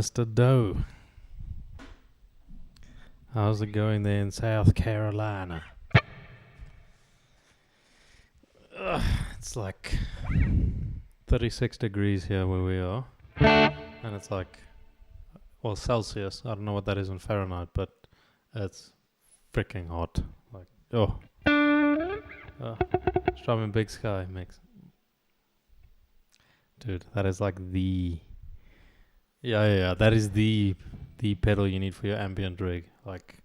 Mr. Doe. How's it going there in South Carolina? It's like 36 degrees here where we are. And it's like, well, Celsius. I don't know what that is in Fahrenheit, but it's freaking hot. Like, Strawman Big Sky makes... Dude, that is like the... Yeah, that is the pedal you need for your ambient rig. Like,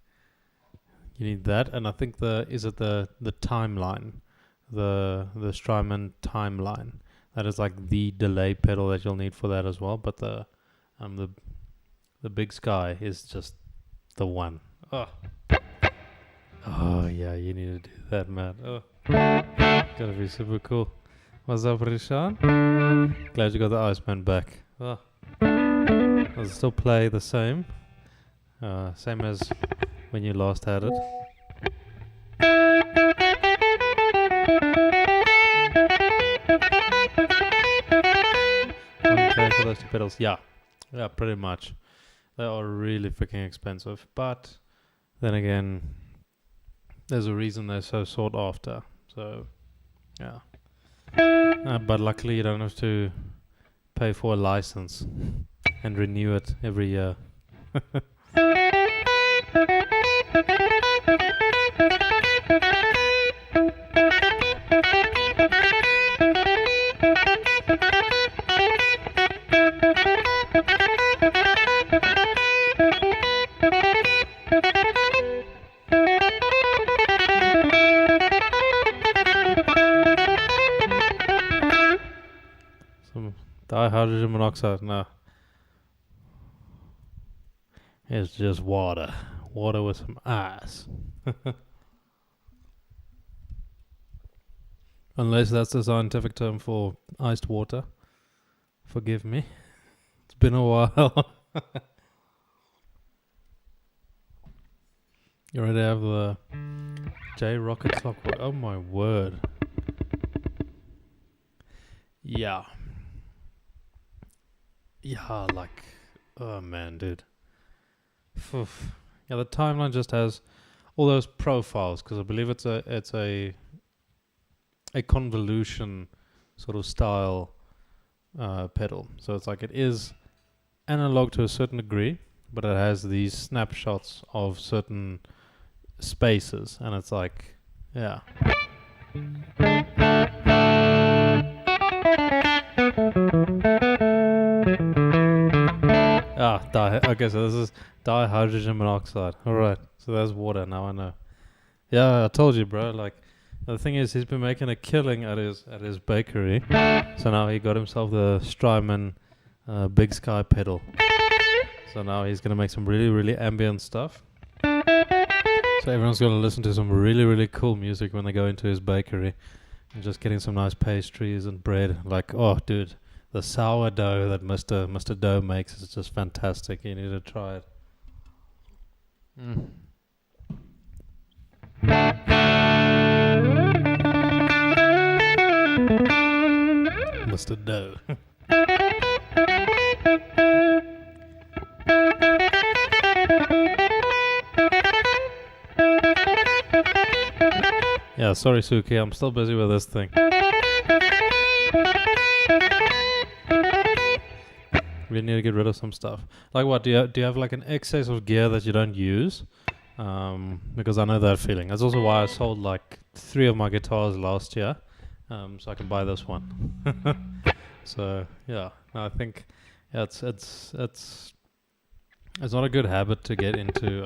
you need that, and I think the timeline, the Strymon timeline. That is like the delay pedal that you'll need for that as well. But the Big Sky is just the one. Oh yeah, you need to do that, man. Oh, gotta be super cool. What's up, Rishan? Glad you got the Iceman back. Oh. I'll still play the same. Same as when you last had it. Okay for those two pedals. Yeah, pretty much. They are really freaking expensive. But then again, there's a reason they're so sought after. So, yeah. But luckily you don't have to pay for a license and renew it every year. Some dihydrogen monoxide, no. It's just water. Water with some ice. Unless that's the scientific term for iced water. Forgive me. It's been a while. You already have the J Rocket Clockwork. Oh my word. Yeah. Yeah, like, oh man, dude. Oof. Yeah, the timeline just has all those profiles, because I believe it's a convolution sort of style pedal. So it's like it is analog to a certain degree, but it has these snapshots of certain spaces, and it's like, yeah. Okay, so this is dihydrogen monoxide. Alright, so there's water, now I know. Yeah, I told you, bro, like, the thing is, he's been making a killing at his bakery, so now he got himself the Strymon Big Sky pedal. So now he's gonna make some really, really ambient stuff. So everyone's gonna listen to some really, really cool music when they go into his bakery. And just getting some nice pastries and bread. Like, oh, dude, the sourdough that Mr. Doe makes is just fantastic. You need to try it. Mr. Doe. Yeah, sorry Suki, I'm still busy with this thing. We need to get rid of some stuff. Like what? Do you have like an excess of gear that you don't use? Because I know that feeling. That's also why I sold like 3 of my guitars last year, so I can buy this one. So yeah, no, I think it's not a good habit to get into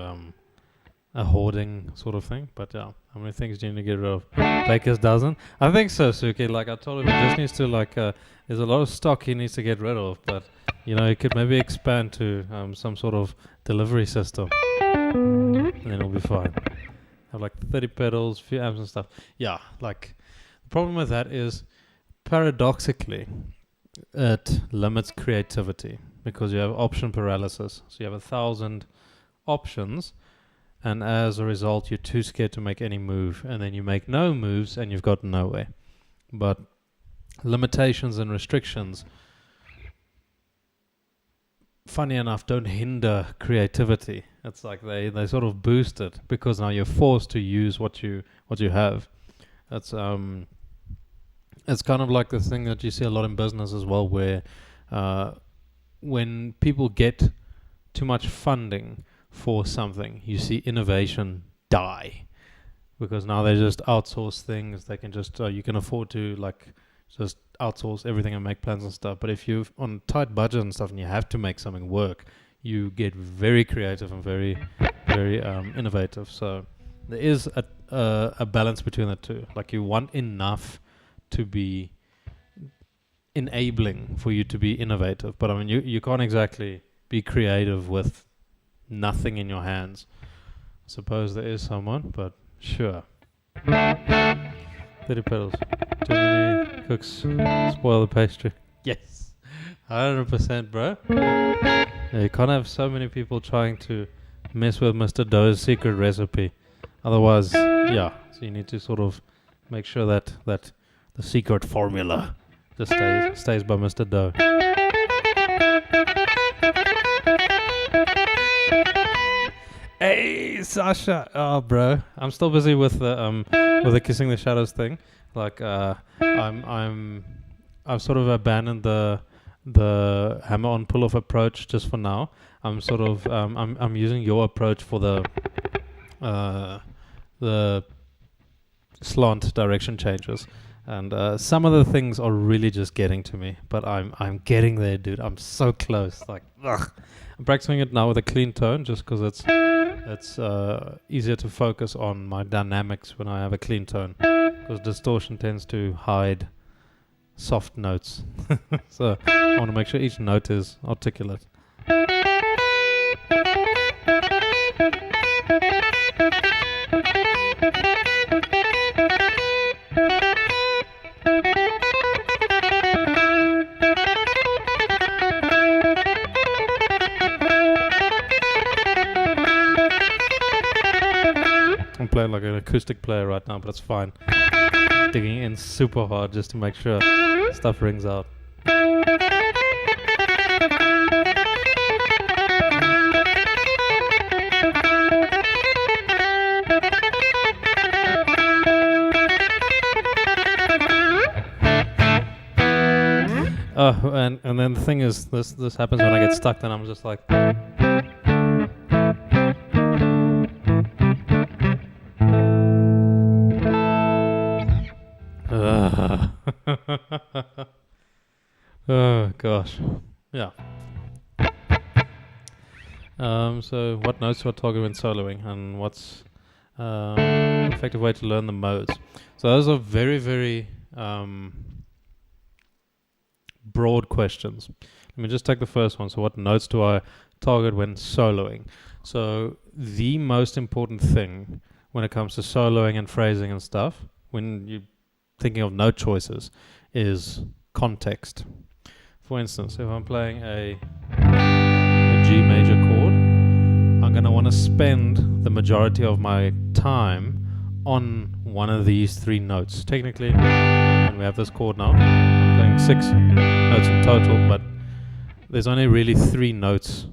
a hoarding sort of thing. But yeah, how many things do you need to get rid of? Baker's dozen? I think so, Suki. Like I told him, he just needs to like. There's a lot of stock he needs to get rid of, but you know, he could maybe expand to some sort of delivery system, and then it'll be fine. Have like 30 pedals, few amps and stuff. Yeah, like the problem with that is paradoxically it limits creativity because you have option paralysis. So you have 1,000 options, and as a result you're too scared to make any move, and then you make no moves and you've got nowhere. But limitations and restrictions, funny enough, don't hinder creativity. It's like they sort of boost it, because now you're forced to use what you have. That's it's kind of like the thing that you see a lot in business as well, where when people get too much funding for something, you see innovation die, because now they just outsource things. They can just you can afford to like just outsource everything and make plans and stuff. But if you're on tight budget and stuff and you have to make something work, you get very creative and very innovative. So there is a balance between the two. Like you want enough to be enabling for you to be innovative, but I mean you can't exactly be creative with nothing in your hands. I suppose there is someone, but sure. 30 pedals. Too many cooks spoil the pastry. Yes, 100%, bro. Yeah, you can't have so many people trying to mess with Mr. Doe's secret recipe. Otherwise, yeah. So you need to sort of make sure that the secret formula just stays by Mr. Doe. Hey, Sasha. Oh, bro, I'm still busy with the Kissing the Shadows thing. Like, I've sort of abandoned the hammer-on pull-off approach just for now. I'm sort of I'm using your approach for the slant direction changes, and some of the things are really just getting to me. But I'm getting there, dude. I'm so close. Like, ugh. I'm practicing it now with a clean tone, just because it's easier to focus on my dynamics when I have a clean tone, because distortion tends to hide soft notes. So I want to make sure each note is articulate. I'm playing like an acoustic player right now, but it's fine. Digging in super hard just to make sure stuff rings out. Oh, and then the thing is, this happens when I get stuck, then I'm just like... Oh gosh, yeah. So what notes do I target when soloing, and what's an effective way to learn the modes? So those are very, very broad questions. Let me just take the first one. So what notes do I target when soloing? So the most important thing when it comes to soloing and phrasing and stuff, when you're thinking of note choices, is context. For instance, if I'm playing a G major chord, I'm going to want to spend the majority of my time on one of these 3 notes. Technically, when we have this chord now, I'm playing playing 6 notes in total, but there's only really 3 notes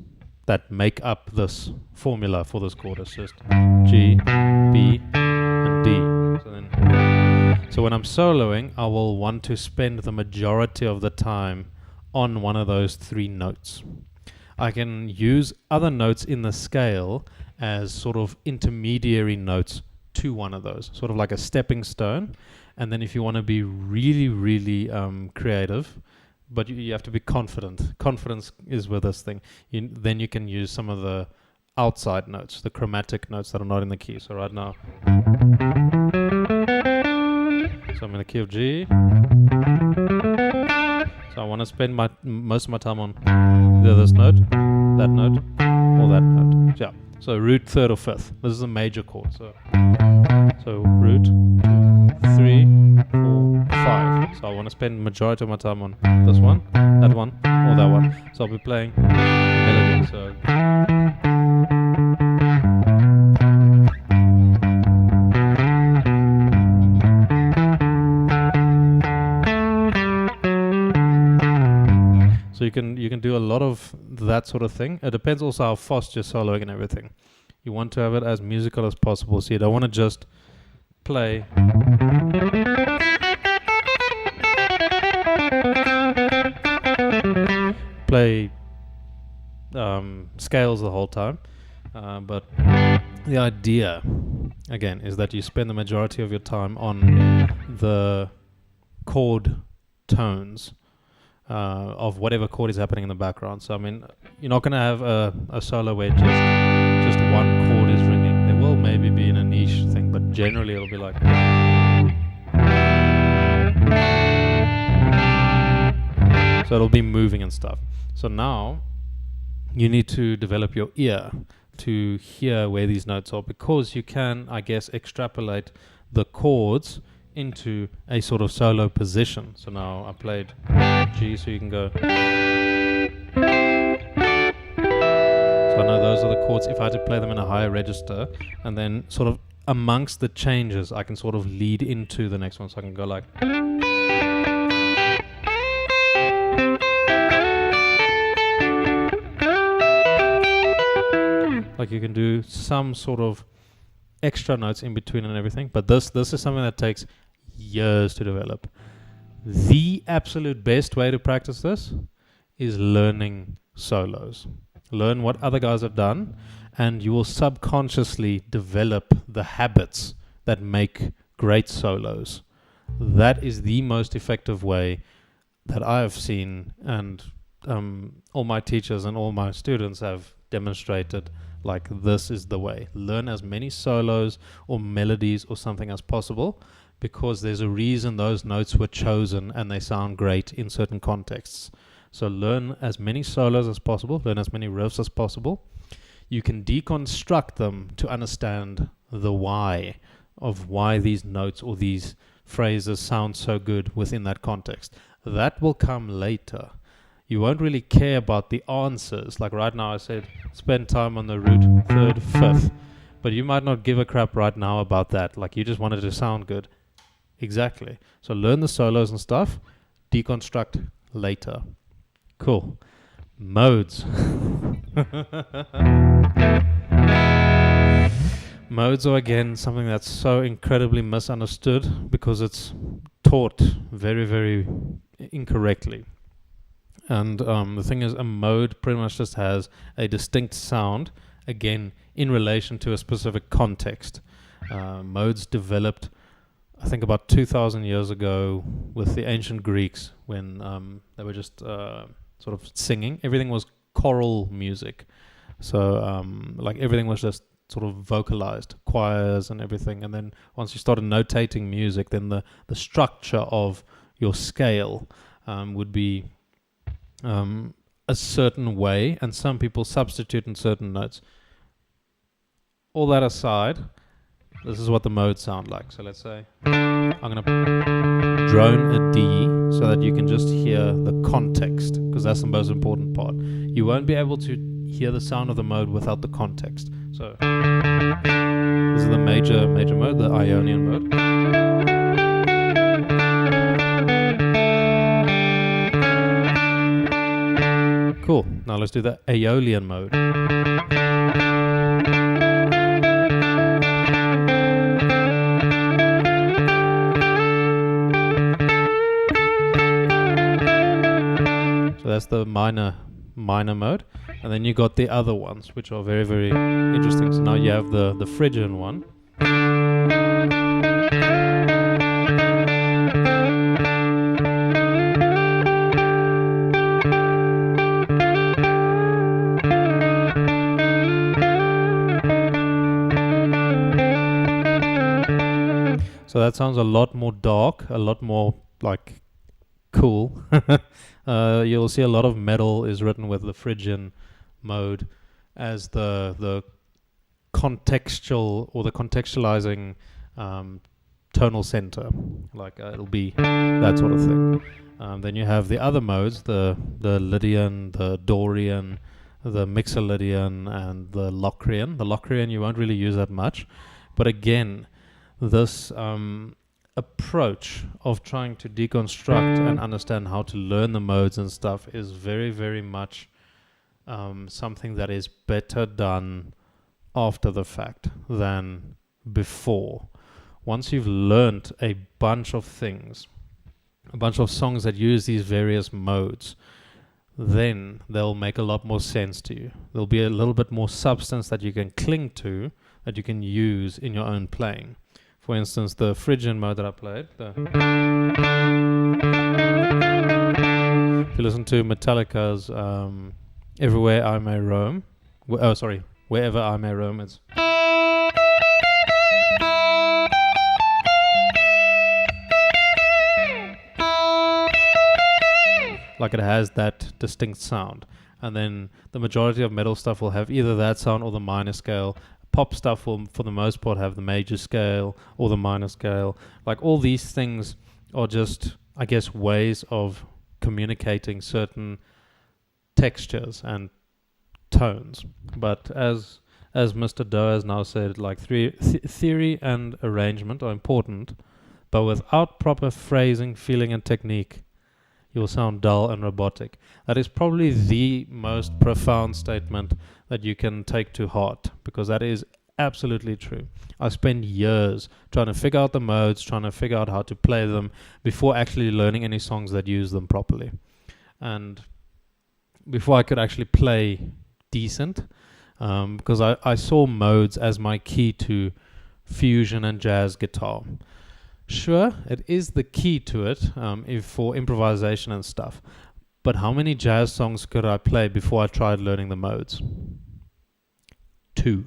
that make up this formula for this chord. It's just G, B, and D. So when I'm soloing, I will want to spend the majority of the time on one of those 3 notes. I can use other notes in the scale as sort of intermediary notes to one of those, sort of like a stepping stone. And then if you want to be really, really creative, but you have to be confident. Confidence is with this thing. Then you can use some of the outside notes, the chromatic notes that are not in the key. So right now, so I'm in the key of G. So I want to spend most of my time on either this note, that note, or that note. Yeah. So root 3rd or 5th. This is a major chord. So root 2, 3, 4, 5. So I want to spend the majority of my time on this one, that one, or that one. So I'll be playing melody. So you can do a lot of that sort of thing. It depends also how fast you're soloing and everything. You want to have it as musical as possible. So you don't want to just play scales the whole time. But the idea, again, is that you spend the majority of your time on the chord tones of whatever chord is happening in the background. So I mean, you're not going to have a solo where just one chord is ringing. There will maybe be in a niche thing, but generally it'll be like. So it'll be moving and stuff. So now you need to develop your ear to hear where these notes are, because you can, I guess, extrapolate the chords into a sort of solo position. So now I played G, so you can go. So I know those are the chords. If I had to play them in a higher register, and then sort of amongst the changes, I can sort of lead into the next one. So I can go like. Like you can do some sort of extra notes in between and everything, but this is something that takes years to develop. The absolute best way to practice this is learning solos. Learn what other guys have done, and you will subconsciously develop the habits that make great solos. That is the most effective way that I have seen, and all my teachers and all my students have demonstrated. Like, this is the way. Learn as many solos or melodies or something as possible, because there's a reason those notes were chosen and they sound great in certain contexts. So learn as many solos as possible, learn as many riffs as possible. You can deconstruct them to understand the why of why these notes or these phrases sound so good within that context. That will come later. You won't really care about the answers. Like right now I said, spend time on the root 3rd, 5th. But you might not give a crap right now about that. Like you just wanted to sound good. Exactly. So learn the solos and stuff. Deconstruct later. Cool. Modes. Modes are again something that's so incredibly misunderstood because it's taught very, very incorrectly. And the thing is, a mode pretty much just has a distinct sound, again, in relation to a specific context. Modes developed, I think, about 2,000 years ago with the ancient Greeks, when they were just sort of singing. Everything was choral music. So, like, everything was just sort of vocalized, choirs and everything. And then once you started notating music, then the structure of your scale would be a certain way, and some people substitute in certain notes. All that aside, this is what the modes sound like. So let's say I'm going to drone a D so that you can just hear the context, because that's the most important part. You won't be able to hear the sound of the mode without the context. So this is the major mode, the Ionian mode. now let's do the Aeolian mode. So that's the minor mode. And then you got the other ones, which are very, very interesting. So now you have the Phrygian one. So that sounds a lot more dark, a lot more like cool. You'll see a lot of metal is written with the Phrygian mode as the contextual or the contextualizing tonal center. Like it'll be that sort of thing. Then you have the other modes, the Lydian, the Dorian, the Mixolydian, and the Locrian. The Locrian you won't really use that much, but again, this approach of trying to deconstruct and understand how to learn the modes and stuff is very, very much something that is better done after the fact than before. Once you've learned a bunch of things, a bunch of songs that use these various modes, then they'll make a lot more sense to you. There'll be a little bit more substance that you can cling to, that you can use in your own playing. For instance, the Phrygian mode that I played. If you listen to Metallica's Everywhere I May Roam, Wherever I May Roam, it's like it has that distinct sound. And then the majority of metal stuff will have either that sound or the minor scale. Pop stuff will, for the most part, have the major scale or the minor scale. Like all these things are just, I guess, ways of communicating certain textures and tones. But as Mr. Doe has now said, like theory and arrangement are important, but without proper phrasing, feeling, and technique, you'll sound dull and robotic. That is probably the most profound statement that you can take to heart, because that is absolutely true. I spent years trying to figure out the modes, trying to figure out how to play them before actually learning any songs that use them properly. And before I could actually play decent, because I saw modes as my key to fusion and jazz guitar. Sure, it is the key to it for improvisation and stuff. But how many jazz songs could I play before I tried learning the modes? 2.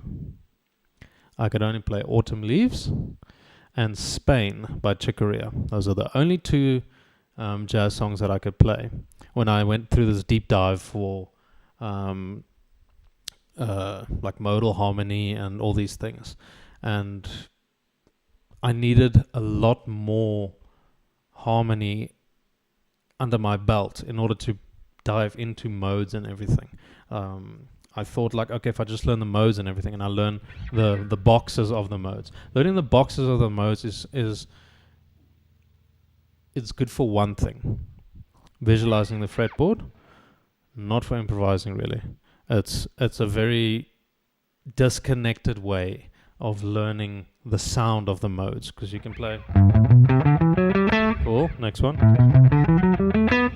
I could only play Autumn Leaves and Spain by Chick Corea. Those are the only 2 jazz songs that I could play when I went through this deep dive for like modal harmony and all these things. And I needed a lot more harmony under my belt in order to dive into modes and everything. I thought like, okay, if I just learn the modes and everything and I learn the boxes of the modes. Learning the boxes of the modes is it's good for one thing. Visualizing the fretboard, not for improvising really. It's a very disconnected way of learning the sound of the modes, because you can play cool, next one,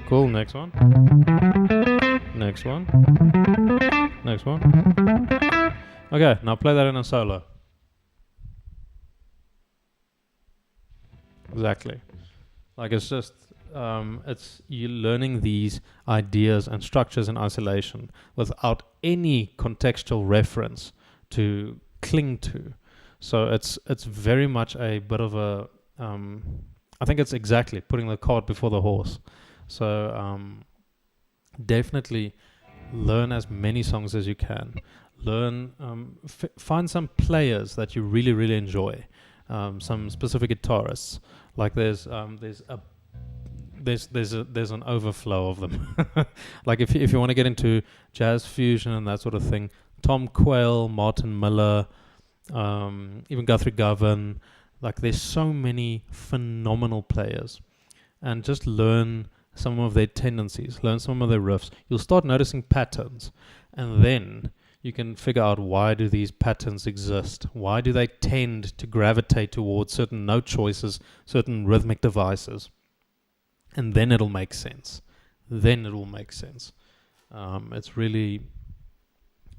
cool, next one, next one, next one. Okay, now play that in a solo. Exactly. Like it's just it's you learning these ideas and structures in isolation without any contextual reference to cling to. So it's very much a bit of a I think it's exactly putting the cart before the horse. So definitely learn as many songs as you can. Learn find some players that you really, really enjoy. Some specific guitarists. Like there's an overflow of them. Like if you want to get into jazz fusion and that sort of thing, Tom Quayle, Martin Miller, even Guthrie Govan, like there's so many phenomenal players, and just learn some of their tendencies, learn some of their riffs. You'll start noticing patterns, and then you can figure out, why do these patterns exist? Why do they tend to gravitate towards certain note choices, certain rhythmic devices? And then it'll make sense. It's really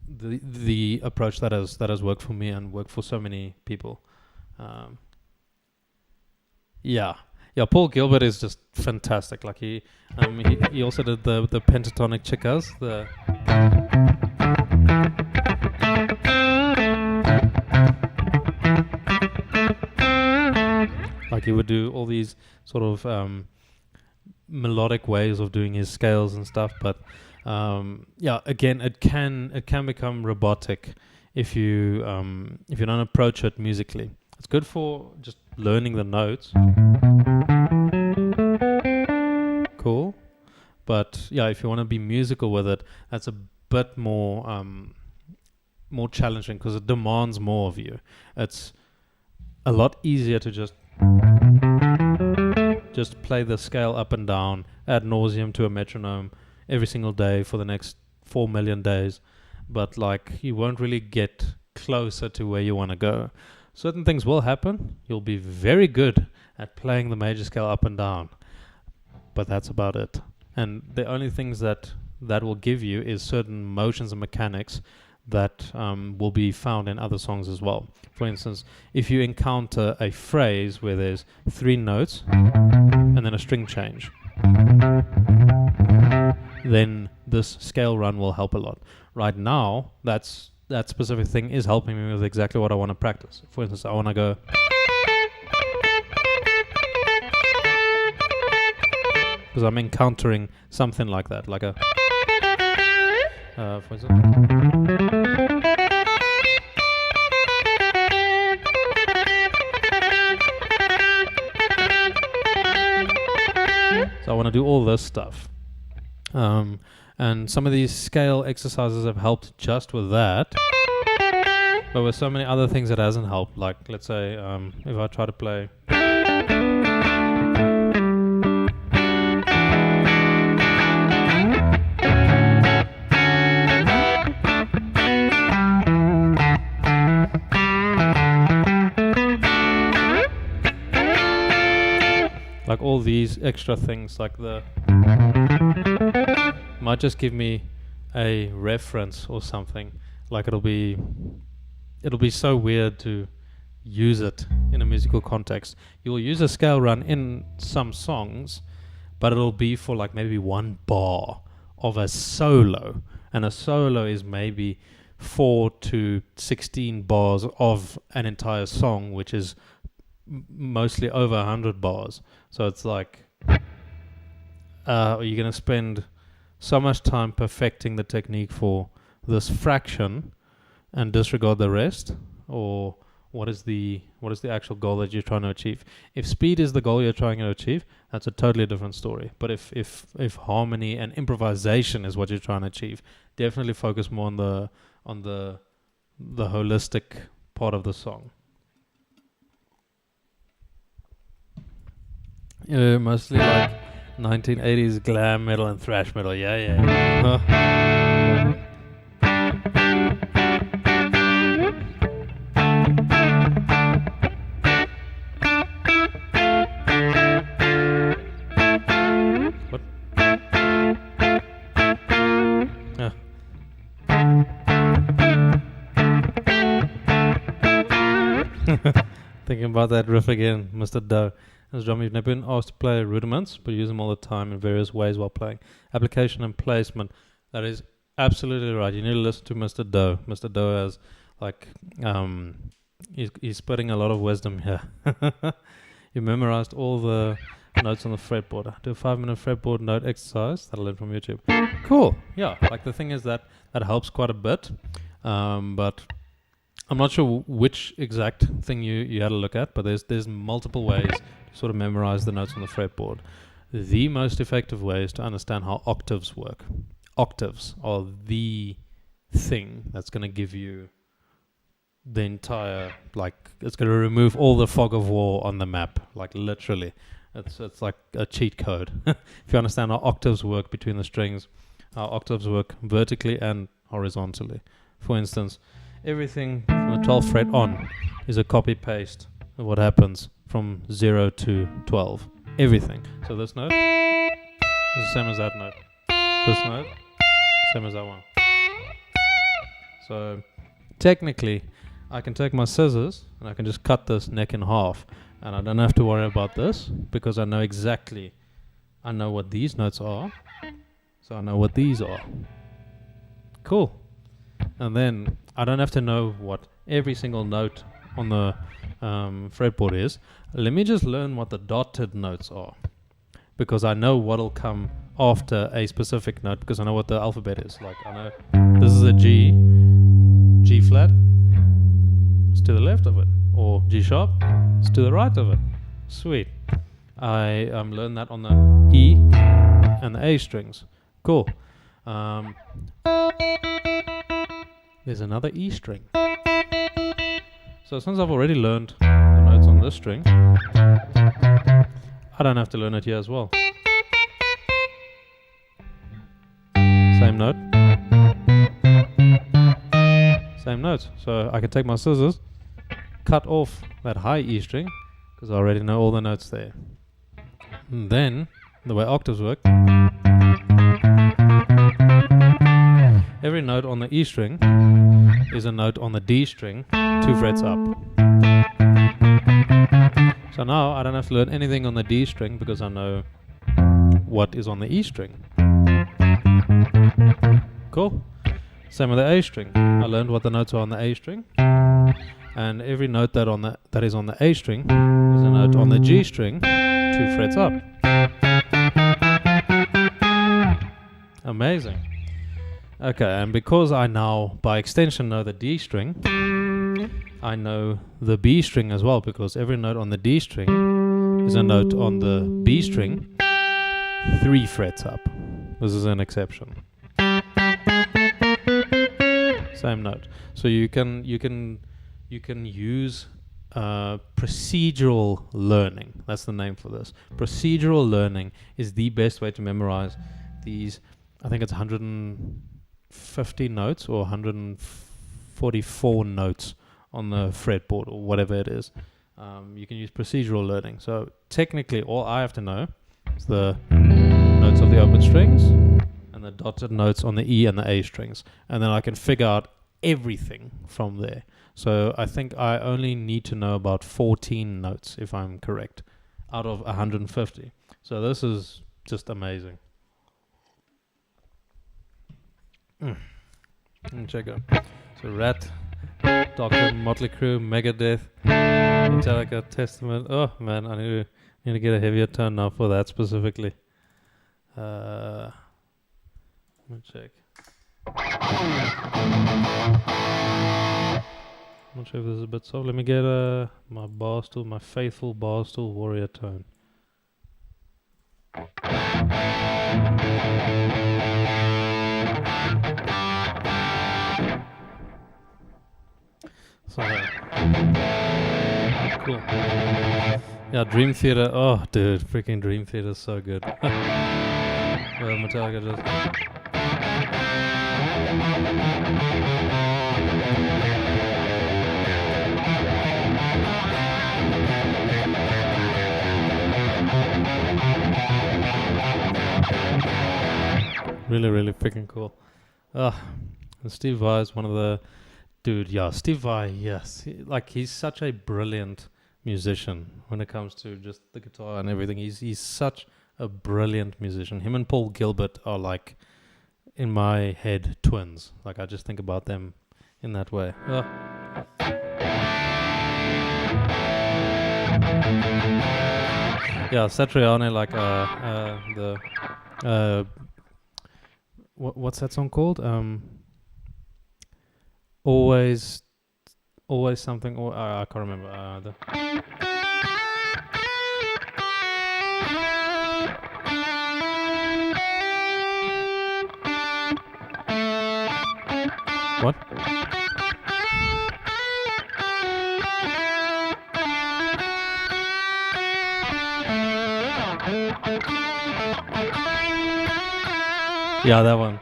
the approach that has worked for me and worked for so many people. Paul Gilbert is just fantastic. Like he also did the pentatonic chicas. Like he would do all these sort of melodic ways of doing his scales and stuff, but again, it can become robotic if you don't approach it musically. It's good for just learning the notes. Cool. But yeah, if you want to be musical with it, that's a bit more challenging, because it demands more of you. It's a lot easier to just play the scale up and down ad nauseum to a metronome every single day for the next 4 million days, but like you won't really get closer to where you want to go. Certain things will happen. You'll be very good at playing the major scale up and down, but that's about it. And the only things that will give you is certain motions and mechanics that will be found in other songs as well. For instance, if you encounter a phrase where there's 3 notes and then a string change, then this scale run will help a lot. Right now, that specific thing is helping me with exactly what I want to practice. For instance, I want to go, because I'm encountering something like that, like a for instance. So I want to do all this stuff. And some of these scale exercises have helped just with that. But with so many other things it hasn't helped. Like, let's say, if I try to play... like all these extra things, like the might just give me a reference or something. Like it'll be so weird to use it in a musical context. You'll use a scale run in some songs, but it'll be for like maybe 1 bar of a solo, and a solo is maybe 4 to 16 bars of an entire song, which is mostly over 100 bars. So it's like, are you going to spend so much time perfecting the technique for this fraction and disregard the rest? Or what is the actual goal that you're trying to achieve? If speed is the goal you're trying to achieve, that's a totally different story. But if harmony and improvisation is what you're trying to achieve, definitely focus more on the holistic part of the song. Mostly like 1980s glam metal and thrash metal. Yeah. What? Thinking about that riff again, Mr. Doe. As a drummer, you've never been asked to play rudiments, but you use them all the time in various ways while playing. Application and placement. That is absolutely right. You need to listen to Mr. Doe. Mr. Doe has, like, he's spitting a lot of wisdom here. You memorized all the notes on the fretboard. Do a 5-minute fretboard note exercise. That'll learn from YouTube. Cool. Yeah. Like, the thing is that helps quite a bit. But I'm not sure which exact thing you had to look at, but there's multiple ways to sort of memorize the notes on the fretboard. The most effective way is to understand how octaves work. Octaves are the thing that's going to give you the entire, like, it's going to remove all the fog of war on the map, like literally. It's like a cheat code. If you understand how octaves work between the strings, how octaves work vertically and horizontally. For instance, everything from the 12th fret on is a copy paste of what happens from 0 to 12. Everything. So this note is the same as that note. This note, same as that one. So technically, I can take my scissors and I can just cut this neck in half, and I don't have to worry about this because I know exactly, I know what these notes are, so I know what these are. Cool. And then I don't have to know what every single note on the fretboard is. Let me just learn what the dotted notes are, because I know what'll come after a specific note, because I know what the alphabet is. Like, I know this is a G, G flat, it's to the left of it, or G sharp, it's to the right of it. Sweet. I learned that on the E and the A strings. Cool. There's another E string. So since I've already learned the notes on this string, I don't have to learn it here as well. Same note. Same notes. So I can take my scissors, cut off that high E string, because I already know all the notes there. And then, the way octaves work, every note on the E string is a note on the D string, 2 frets up. So now I don't have to learn anything on the D string because I know what is on the E string. Cool. Same with the A string. I learned what the notes are on the A string, and every note that is on the A string is a note on the G string, 2 frets up. Amazing. Okay, and because I now, by extension, know the D string, I know the B string as well, because every note on the D string is a note on the B string, 3 frets up. This is an exception. Same note. So you can use procedural learning. That's the name for this. Procedural learning is the best way to memorize these. I think it's 150 notes or 144 notes on the fretboard or whatever it is. You can use procedural learning. So technically, all I have to know is the notes of the open strings and the dotted notes on the E and the A strings, and then I can figure out everything from there. So I think I only need to know about 14 notes, if I'm correct, out of 150. So this is just amazing. Check it out. So Rat, Doctor, Motley Crue, Megadeth, Metallica, Testament. Oh man, I need to get a heavier tone now for that specifically. Let me check. I'm not sure if this is a bit soft. Let me get my Barstool, my faithful Barstool Warrior tone. So, cool. Yeah, Dream Theater. Oh, dude, freaking Dream Theater is so good. Metallica just. Really, really freaking cool. And Steve Vai is one of the... Dude, yeah, Steve Vai, yes. He's such a brilliant musician when it comes to just the guitar and everything. He's such a brilliant musician. Him and Paul Gilbert are like, in my head, twins. Like, I just think about them in that way. Yeah, Satriani, like what's that song called? Always something. Or I can't remember. What? Yeah, that one.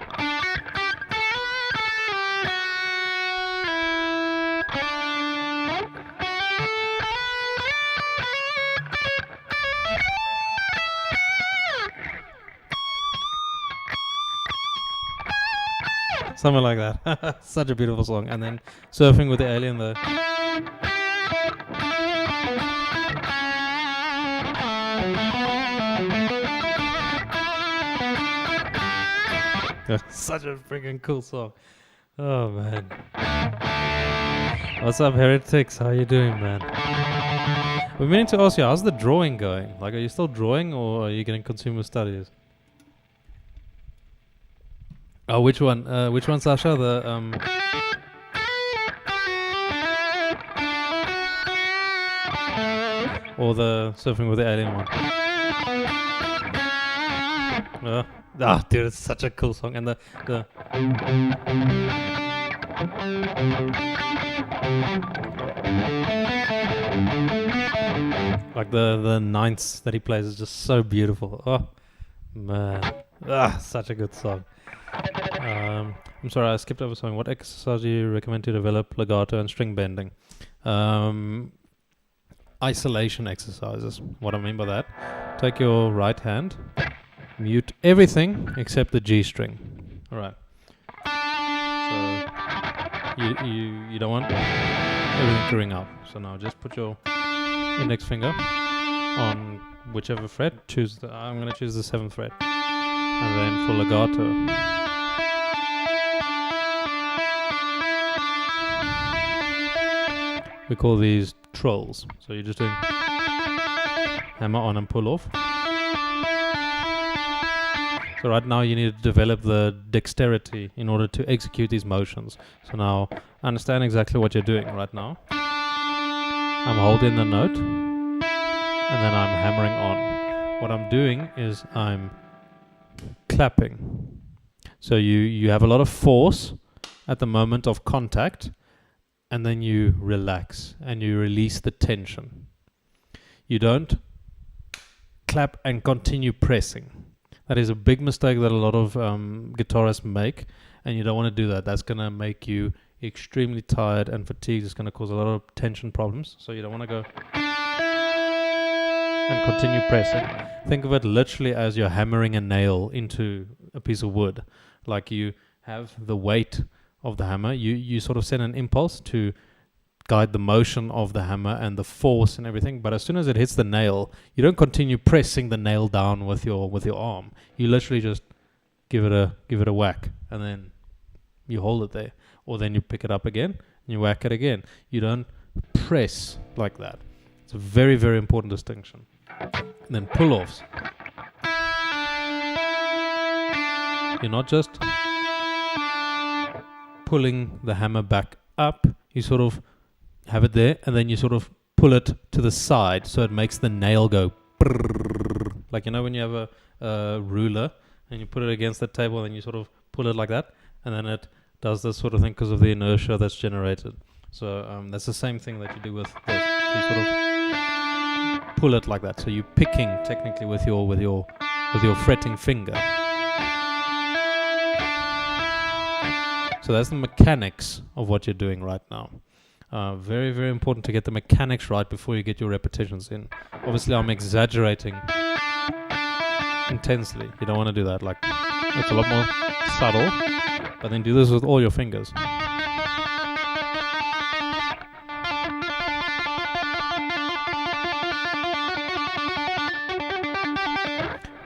Something like that. Such a beautiful song. And then Surfing with the Alien though. Such a freaking cool song. Oh man. What's up, Heretics? How you doing, man? We're meaning to ask you, how's the drawing going? Like, are you still drawing or are you getting consumer studies? Oh, which one? Which one, Sasha? The or the Surfing with the Alien one? Dude, it's such a cool song, and the like the ninths that he plays is just so beautiful. Oh man, such a good song. I'm sorry, I skipped over something. What exercise do you recommend to develop legato and string bending? Isolation exercises. What I mean by that, take your right hand, mute everything except the G string. All right. So you don't want everything to ring out. So now just put your index finger on whichever fret. I'm going to choose the 7th fret, and then for legato. We call these trolls. So you're just doing hammer on and pull off. So right now you need to develop the dexterity in order to execute these motions. So now I understand exactly what you're doing right now. I'm holding the note and then I'm hammering on. What I'm doing is I'm clapping. So you have a lot of force at the moment of contact, and then you relax and you release the tension. You don't clap and continue pressing. That is a big mistake that a lot of guitarists make, and you don't want to do that. That's going to make you extremely tired and fatigued. It's going to cause a lot of tension problems. So you don't want to go and continue pressing. Think of it literally as you're hammering a nail into a piece of wood. Like you have the weight of the hammer. You sort of send an impulse to guide the motion of the hammer and the force and everything, but as soon as it hits the nail, you don't continue pressing the nail down with your arm. You literally just give it a whack, and then you hold it there, or then you pick it up again and you whack it again. You don't press like that. It's a very, very important distinction. And then pull-offs. You're not just pulling the hammer back up, you sort of have it there and then you sort of pull it to the side so it makes the nail go brrr. Like, you know, when you have a ruler and you put it against the table and you sort of pull it like that, and then it does this sort of thing because of the inertia that's generated. So that's the same thing that you do with this. So you sort of pull it like that. So you're picking technically with your fretting finger. So that's the mechanics of what you're doing right now. Very, very important to get the mechanics right before you get your repetitions in. Obviously, I'm exaggerating intensely. You don't want to do that. Like, it's a lot more subtle, but then do this with all your fingers.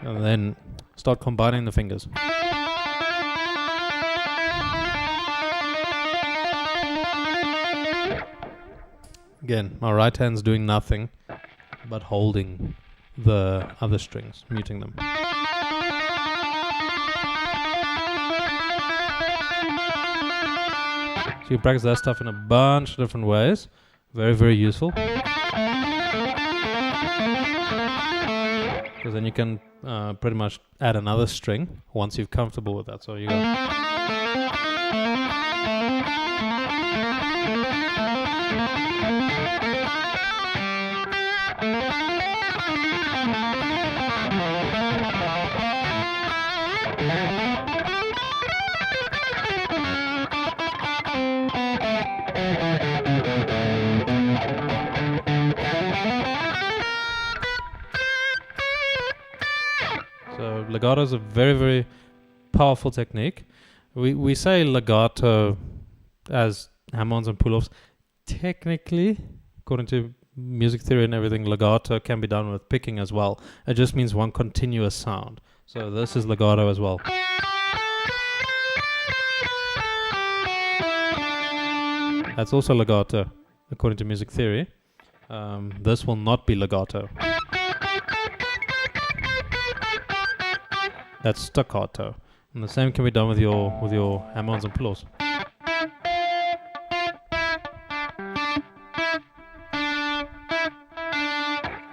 And then start combining the fingers. Again, my right hand's doing nothing but holding the other strings, muting them. So you practice that stuff in a bunch of different ways. Very, very useful. Because then you can pretty much add another string once you're comfortable with that. So you go. So legato is a very, very powerful technique. We say legato as hammer-ons and pull-offs. Technically, according to music theory and everything, legato can be done with picking as well. It just means one continuous sound. So this is legato as well. That's also legato, according to music theory. This will not be legato. That's staccato. And the same can be done with your hammer-ons and pull-offs.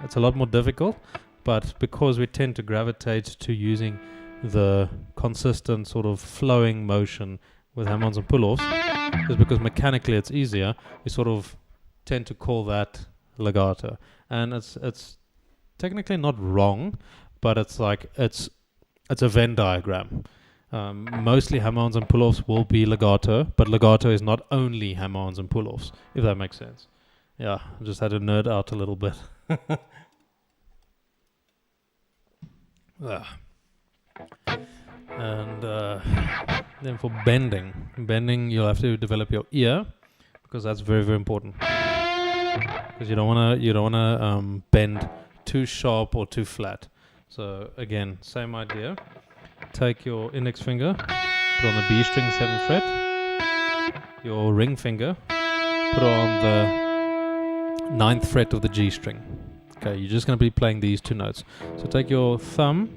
It's a lot more difficult, but because we tend to gravitate to using the consistent sort of flowing motion with hammer-ons and pull-offs, is because mechanically it's easier. We sort of tend to call that legato, and it's technically not wrong, but it's like it's a Venn diagram. Mostly hammer-ons and pull-offs will be legato, but legato is not only hammer-ons and pull-offs, if that makes sense. Yeah, I just had to nerd out a little bit. And then for bending you'll have to develop your ear, because that's very, very important. Because you don't wanna bend too sharp or too flat. So again, same idea. Take your index finger, put on the B string 7th fret. Your ring finger, put on the 9th fret of the G string. Okay, you're just going to be playing these two notes. So take your thumb,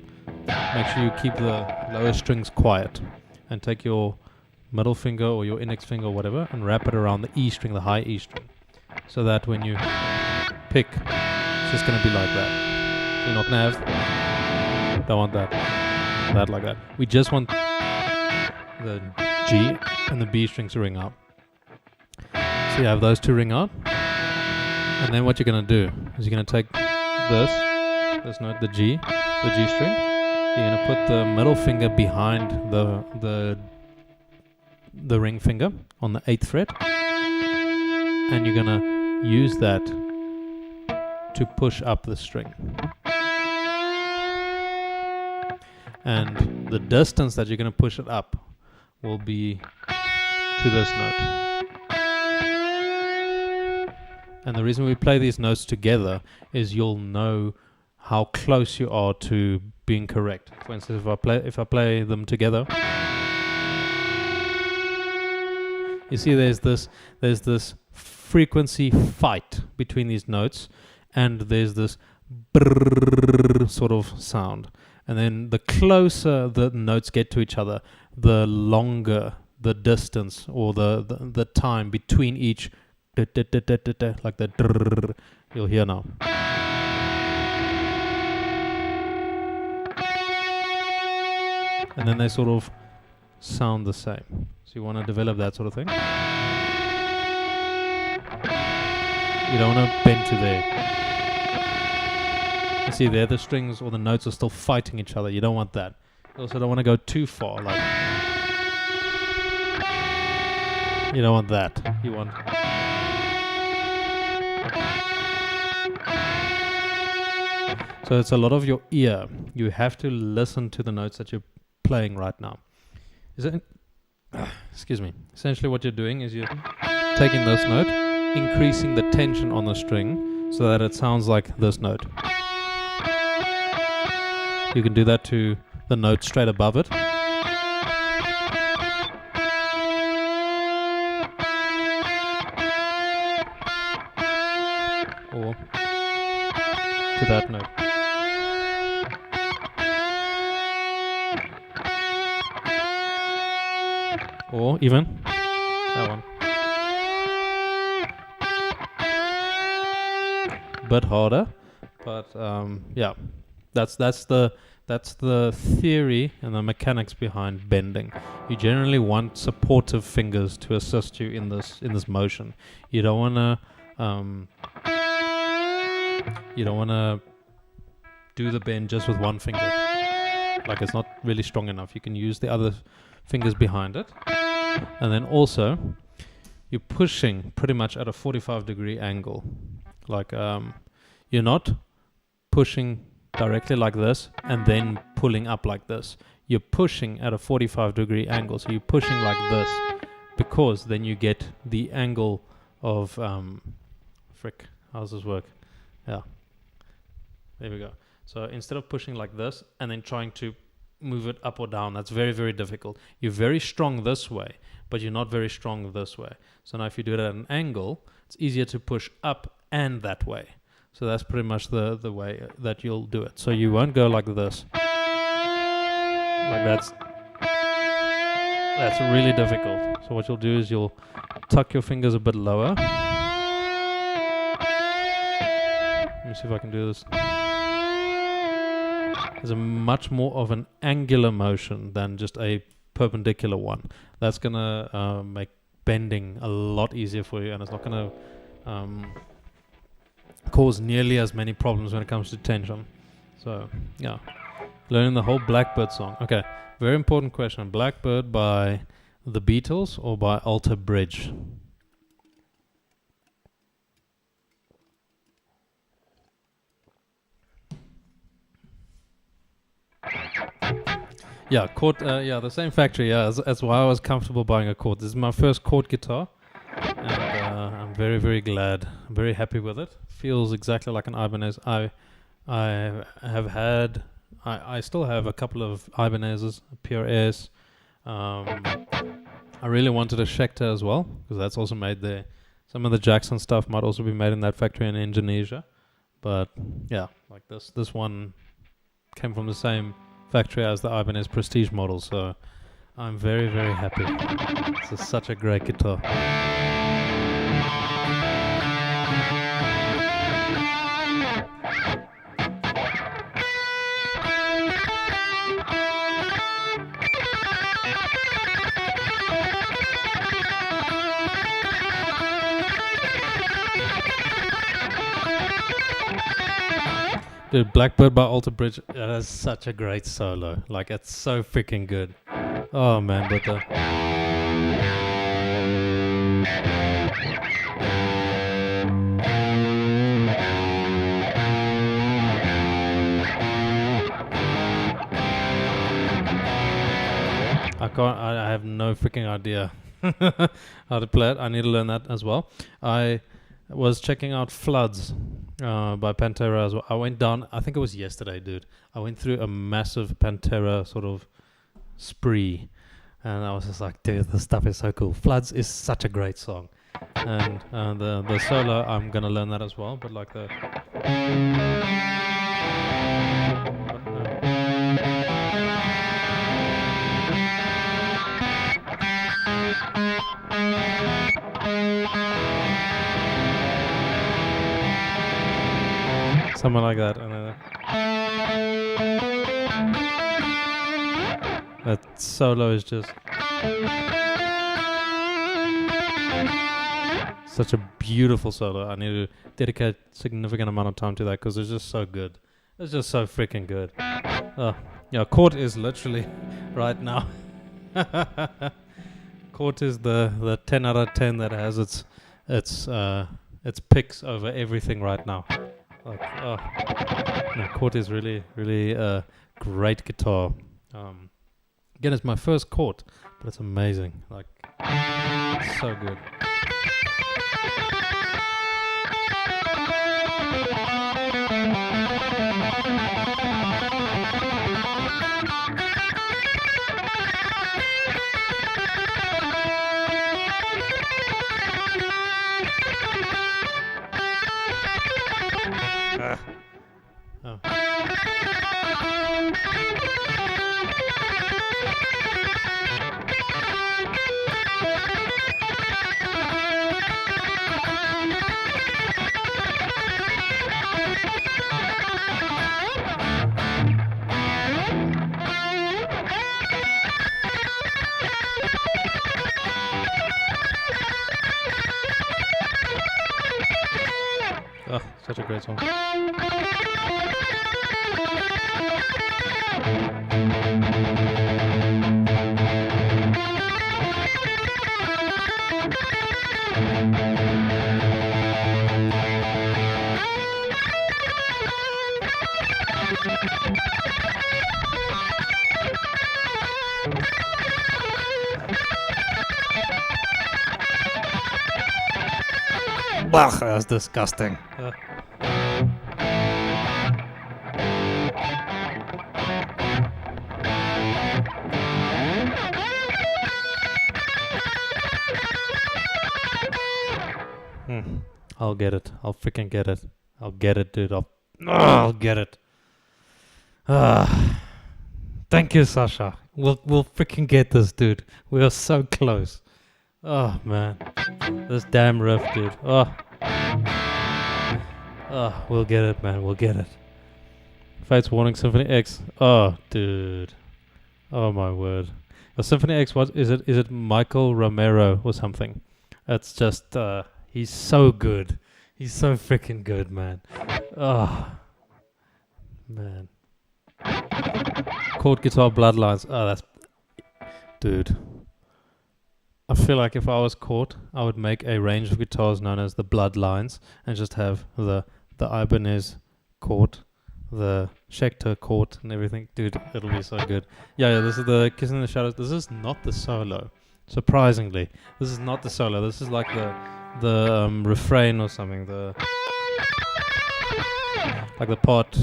make sure you keep the lower strings quiet, and take your middle finger or your index finger or whatever and wrap it around the E string, the high E string, so that when you pick, it's just going to be like that. You're not going to have, don't want that like that. We just want the G and the B strings to ring out. So you have those two ring out. And then what you're going to do is you're going to take this note, the G string. You're going to put the middle finger behind the ring finger on the 8th fret. And you're going to use that to push up the string. And the distance that you're going to push it up will be to this note. And the reason we play these notes together is you'll know how close you are to being correct. For instance, if I play them together, you see there's this frequency fight between these notes, and there's this brrrr sort of sound. And then the closer the notes get to each other, the longer the distance or the time between each, like the drrrr, you'll hear now. And then they sort of sound the same. So you want to develop that sort of thing. You don't want to bend to there. You see there, the strings or the notes are still fighting each other. You don't want that. You also don't want to go too far. Like, you don't want that. You want... So it's a lot of your ear. You have to listen to the notes that you're playing right now. Excuse me. Essentially what you're doing is you're taking this note, increasing the tension on the string so that it sounds like this note. You can do that to the note straight above it. Or to that note. Or even that one. Bit harder, but yeah, that's the theory and the mechanics behind bending. You generally want supportive fingers to assist you in this motion. You don't wanna do the bend just with one finger. Like, it's not really strong enough. You can use the other fingers behind it. And then also, you're pushing pretty much at a 45-degree angle. Like, you're not pushing directly like this and then pulling up like this. You're pushing at a 45-degree angle, so you're pushing like this, because then you get the angle of how does this work? Yeah, there we go. So instead of pushing like this and then trying to move it up or down, that's very, very difficult. You're very strong this way, but you're not very strong this way. So now if you do it at an angle, it's easier to push up and that way. So that's pretty much the way that you'll do it. So you won't go like this. Like that's really difficult. So what you'll do is you'll tuck your fingers a bit lower. Let me see if I can do this. There's a much more of an angular motion than just a perpendicular one. That's gonna make bending a lot easier for you, and it's not gonna cause nearly as many problems when it comes to tension. So yeah, learning the whole Blackbird song. Okay, very important question. Blackbird by the Beatles or by Alter Bridge? Yeah, Cort, the same factory. Yeah, that's why I was comfortable buying a Cort. This is my first Cort guitar, and I'm very, very glad. I'm very happy with it. Feels exactly like an Ibanez. I still have a couple of Ibanezes, Pure Airs. I really wanted a Schecter as well, because that's also made there. Some of the Jackson stuff might also be made in that factory in Indonesia. But yeah, like this one came from the same factory as the Ibanez Prestige model, so I'm very, very happy. This is such a great guitar. Dude, Blackbird by Alter Bridge, that is such a great solo. Like, it's so freaking good. Oh man, but I have no freaking idea how to play it. I need to learn that as well. I was checking out Floods by Pantera as well. I went down, I think it was yesterday, dude. I went through a massive Pantera sort of spree, and I was just like, dude, this stuff is so cool. Floods is such a great song, and the solo, I'm gonna learn that as well. But like the something like that, and that solo is just such a beautiful solo. I need to dedicate a significant amount of time to that because it's just so good. It's just so freaking good. Yeah, Cort is literally right now. Cort is the 10 out of 10 that has its picks over everything right now. Like, no, Cort is really, really a great guitar. Again, it's my first Cort, but it's amazing. Like, it's so good. Oh. Oh, such a great song. Ugh, that's disgusting. I'll get it. I'll freaking get it. I'll get it, dude. I'll get it. Thank you, Sasha. We'll freaking get this, dude. We are so close. Oh man, this damn riff, dude. Oh, we'll get it, man. We'll get it. Fates Warning Symphony X. Oh, dude. Oh my word. Symphony X. What is it? Is it Michael Romero or something? It's just. He's so good. He's so freaking good, man. Oh, man. Cort Guitar Bloodlines. Oh, that's... Dude. I feel like if I was Cort, I would make a range of guitars known as the Bloodlines and just have the Ibanez Cort, the Schecter Cort and everything. Dude, it'll be so good. Yeah, this is the Kiss in the Shadows. This is not the solo. Surprisingly. This is not the solo. This is like the refrain or something, like the part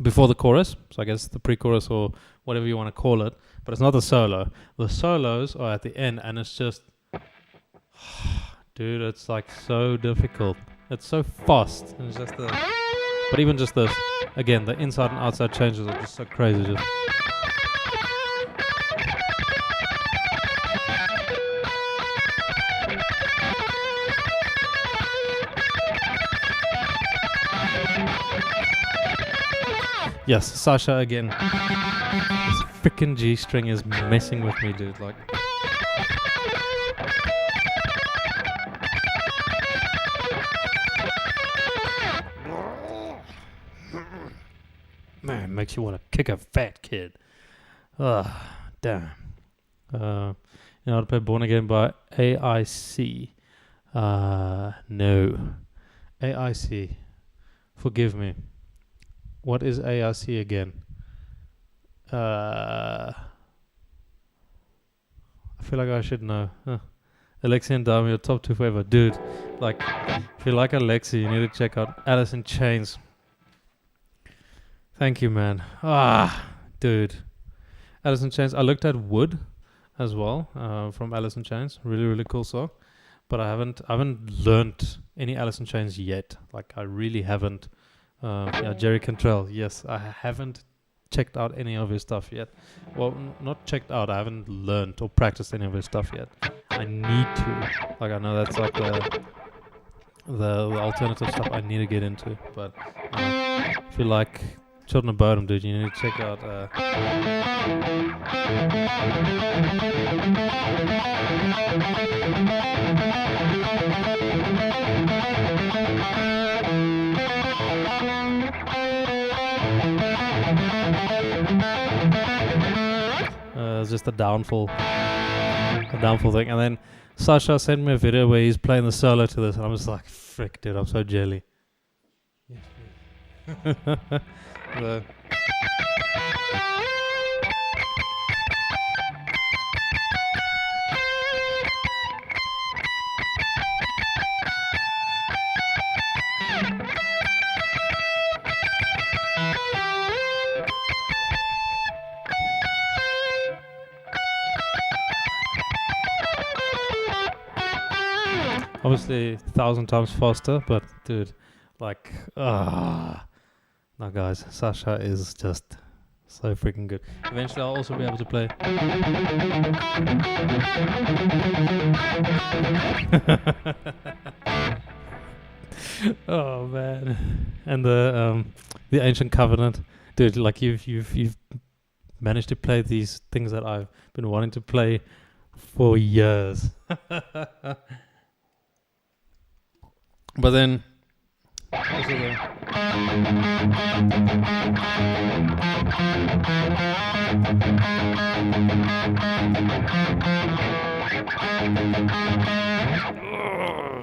before the chorus, so I guess the pre-chorus or whatever you want to call it, but it's not the solo. The solos are at the end, and it's just dude, it's like so difficult. It's so fast, and it's just but even just this, again, the inside and outside changes are just so crazy. Just yes, Sasha again. This freaking G string is messing with me, dude. Like, man, makes you want to kick a fat kid. Ugh, damn. You know how to play Born Again by AIC? No. AIC. Forgive me. What is AIC again? I feel like I should know. Alexi and Dami, your top 2 forever. Dude, like, if you like Alexi, you need to check out Alice in Chains. Thank you, man. Dude. Alice in Chains. I looked at Wood as well, from Alice in Chains. Really, really cool song. But I haven't learnt any Alice in Chains yet. Like, I really haven't. Jerry Cantrell. Yes, I haven't checked out any of his stuff yet. Well, not checked out. I haven't learned or practiced any of his stuff yet. I need to. Like, I know that's like the alternative stuff I need to get into. But if you like Children of Bodom, dude, you need to check out. It's just a downfall thing. And then Sasha sent me a video where he's playing the solo to this, and I'm just like, frick, dude, I'm so jelly. Obviously 1,000 times faster, but dude, like, now guys, Sasha is just so freaking good. Eventually I'll also be able to play. Oh man. And the Ancient Covenant. Dude, like you've managed to play these things that I've been wanting to play for years. But then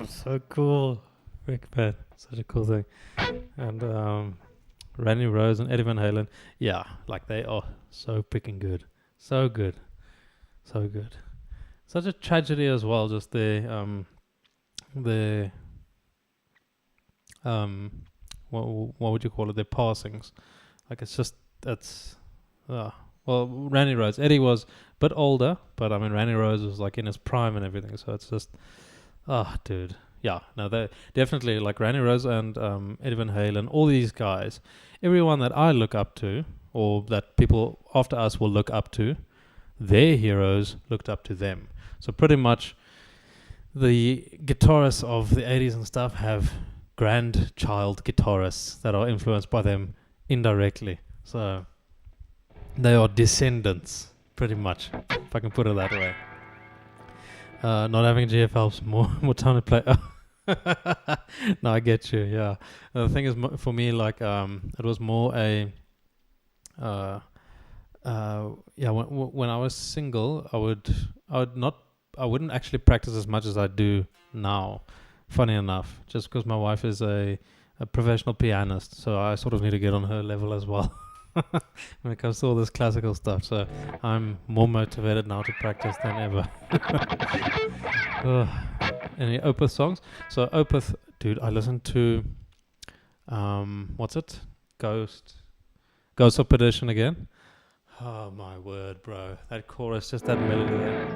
so cool. Rick Pat, such a cool thing. And Randy Rhoads and Eddie Van Halen, yeah, like they are so freaking good. So good. So good. Such a tragedy as well, just the what would you call it? Their passings. Like well, Randy Rhoads. Eddie was a bit older, but I mean Randy Rhoads was like in his prime and everything, so it's just dude. Yeah, no, they definitely like Randy Rhoads and Eddie Van Halen, all these guys, everyone that I look up to, or that people after us will look up to, their heroes looked up to them. So pretty much the guitarists of the 80s and stuff have grandchild guitarists that are influenced by them indirectly. So they are descendants, pretty much, if I can put it that way. Not having GF helps more time to play. No, I get you. Yeah, the thing is, for me, like, it was more a, when I was single, I wouldn't actually practice as much as I do now. Funny enough, just because my wife is a professional pianist, so I sort of need to get on her level as well when it comes to all this classical stuff. So I'm more motivated now to practice than ever. Any Opeth songs? So Opeth, dude, I listened to what's it? Ghost of Perdition again. Oh my word, bro! That chorus, just that melody there.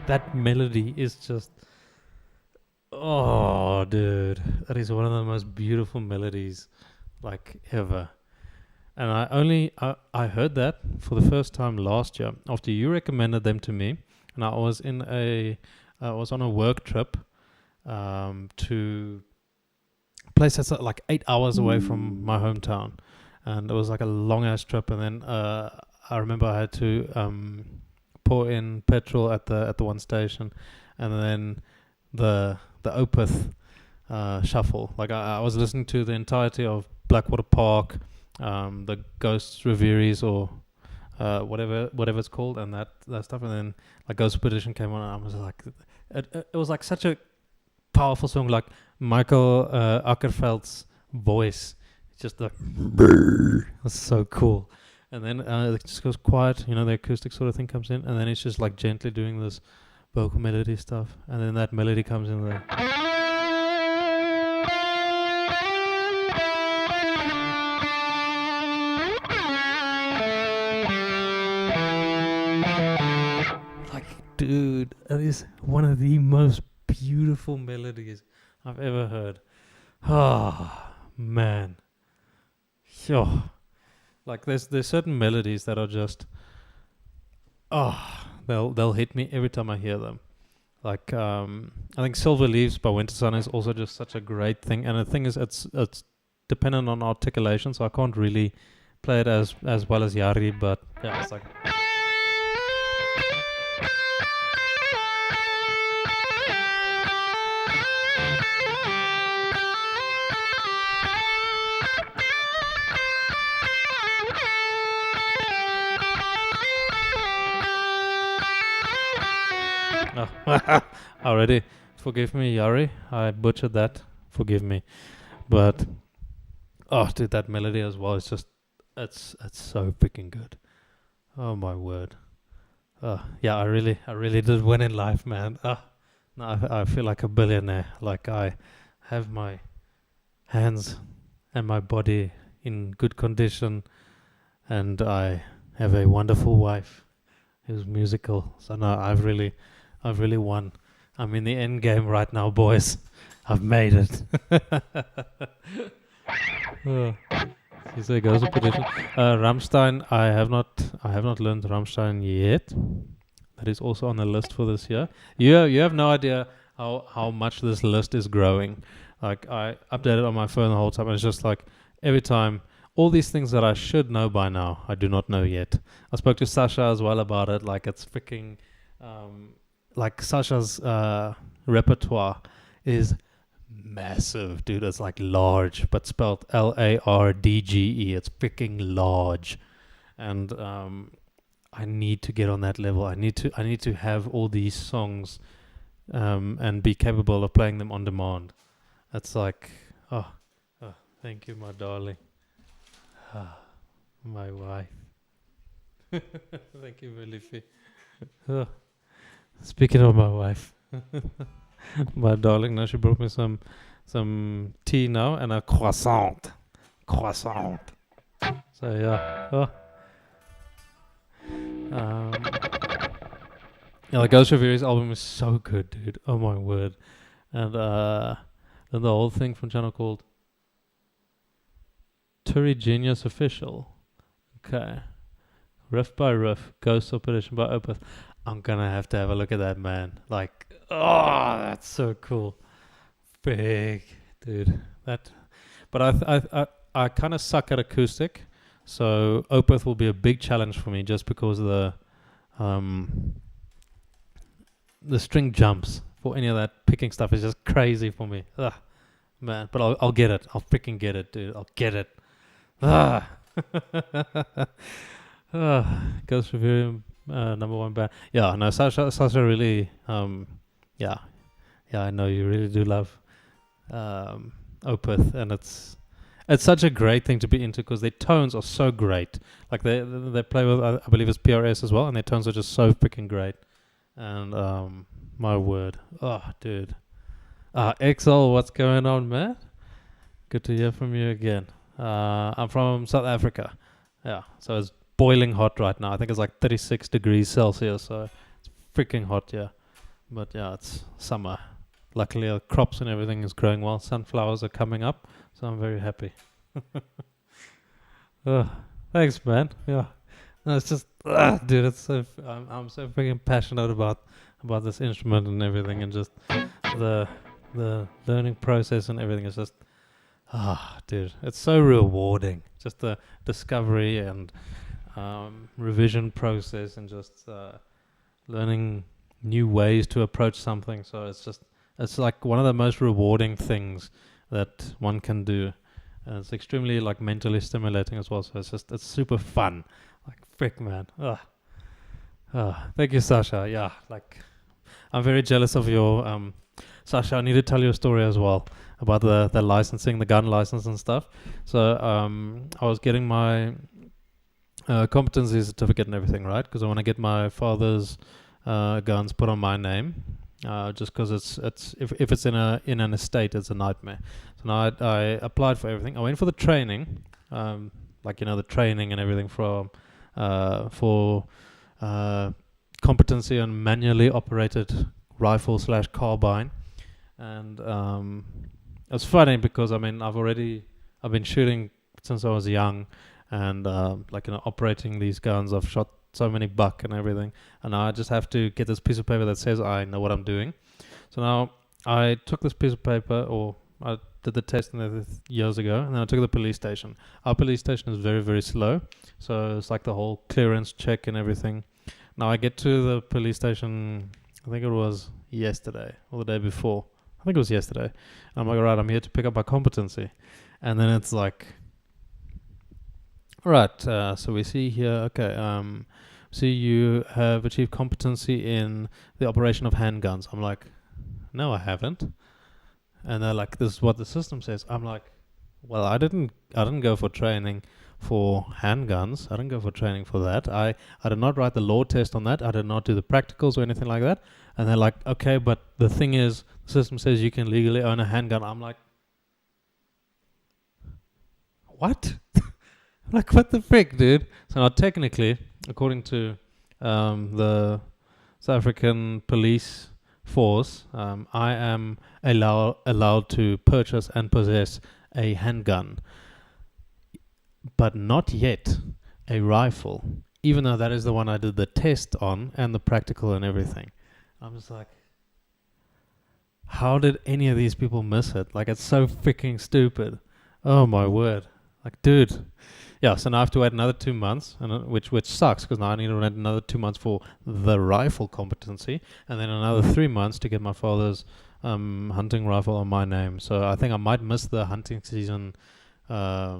That melody is just, oh, dude, that is one of the most beautiful melodies, like, ever. And I heard that for the first time last year after you recommended them to me, and I was on a work trip to a place that's like 8 hours away from my hometown, and it was like a long ass trip. And then I remember I had to pour in petrol at the one station, and then the Opeth shuffle. Like I was listening to the entirety of Blackwater Park, the Ghosts Reveries, or whatever it's called, and that stuff, and then like Ghost of Perdition came on, and I was like, it was like such a powerful song, like Michael Ackerfeld's voice, just like it's so cool. And then it just goes quiet, the acoustic sort of thing comes in, and then it's just like gently doing this vocal melody stuff, and then that melody comes in there. Like, dude, that is one of the most beautiful melodies I've ever heard. Oh, man. Sure. Like there's certain melodies that are just, they'll hit me every time I hear them. Like I think Silver Leaves by Winter Sun is also just such a great thing. And the thing is, it's dependent on articulation, so I can't really play it as well as Yari. But yeah, it's like. Already, forgive me, Yari. I butchered that. Forgive me, but dude, that melody as well. It's just, it's so freaking good. Oh my word. Yeah, I really did win in life, man. Now I feel like a billionaire. Like I have my hands and my body in good condition, and I have a wonderful wife who's musical. So no, I've really won. I'm in the end game right now, boys. I've made it. So it goes to position. Rammstein, I have not learned Rammstein yet. That is also on the list for this year. You have no idea how much this list is growing. Like I update it on my phone the whole time, and it's just like every time all these things that I should know by now, I do not know yet. I spoke to Sasha as well about it. Like it's freaking like Sasha's repertoire is massive, dude. It's like large, but spelled Lardge. It's freaking large, and I need to get on that level. I need to have all these songs, and be capable of playing them on demand. It's like, oh, thank you, my darling, my wife. Thank you, Felipe. Speaking of my wife, my darling, now she brought me some tea now and a croissant. So yeah. Yeah, the Ghost Reviews album is so good, dude. Oh my word. And then the whole thing from channel called Turi Genius Official. Okay. Riff by riff, Ghost Operation by Opeth. I'm gonna have to have a look at that, man. Like, oh, that's so cool. Big, dude. That, but I kind of suck at acoustic, so Opeth will be a big challenge for me just because of the string jumps for any of that picking stuff is just crazy for me. Ugh, man, but I'll get it. I'll freaking get it, dude. I'll get it. Ah. Ghost Review, number one band. Yeah, no, Sasha really, yeah, I know you really do love Opeth, and it's such a great thing to be into because their tones are so great. Like they play with, I believe it's PRS as well, and their tones are just so freaking great. And my word, oh, dude, XL, what's going on, man? Good to hear from you again. I'm from South Africa. Yeah, so it's boiling hot right now. I think it's like 36 degrees Celsius, so it's freaking hot, yeah. But yeah, it's summer. Luckily, the crops and everything is growing well. Sunflowers are coming up, so I'm very happy. Thanks, man. Yeah, no, it's just, dude, it's so. I'm so freaking passionate about this instrument and everything, and just the learning process and everything is just. Dude, it's so rewarding. Just the discovery and revision process and just learning new ways to approach something. So it's like one of the most rewarding things that one can do. And it's extremely like mentally stimulating as well. So it's super fun. Like frick, man. Thank you, Sasha. Yeah, like I'm very jealous of your Sasha, I need to tell you a story as well about the licensing, the gun license and stuff. So I was getting my competency certificate and everything, right? Because I want to get my father's guns put on my name, just because it's if it's in an estate, it's a nightmare. So now I applied for everything. I went for the training, the training and everything for competency on manually operated rifle/carbine. And it's funny because I've been shooting since I was young, and operating these guns. I've shot so many buck and everything, and I just have to get this piece of paper that says I know what I'm doing. So now I took this piece of paper, or I did the test years ago, and then I took it to the police station. Our police station is very, very slow, so it's like the whole clearance check and everything. Now I get to the police station, I think it was yesterday or the day before. I think it was yesterday. I'm like, all right, I'm here to pick up my competency. And then it's like, all right, so we see here, okay, see you have achieved competency in the operation of handguns. I'm like, no, I haven't. And they're like, this is what the system says. I'm like, well, I didn't go for training for handguns. I didn't go for training for that. I did not write the law test on that. I did not do the practicals or anything like that. And they're like, okay, but the thing is, the system says you can legally own a handgun. I'm like, what? Like, what the frick, dude? So now technically, according to the South African police force, I am allowed to purchase and possess a handgun, but not yet a rifle, even though that is the one I did the test on and the practical and everything. I'm just like, how did any of these people miss it? Like, it's so freaking stupid. Oh my word. Like, dude, yeah, so now I have to wait another 2 months, and which sucks because now I need to wait another 2 months for the rifle competency, and then another 3 months to get my father's hunting rifle on my name. So I think I might miss the hunting season. I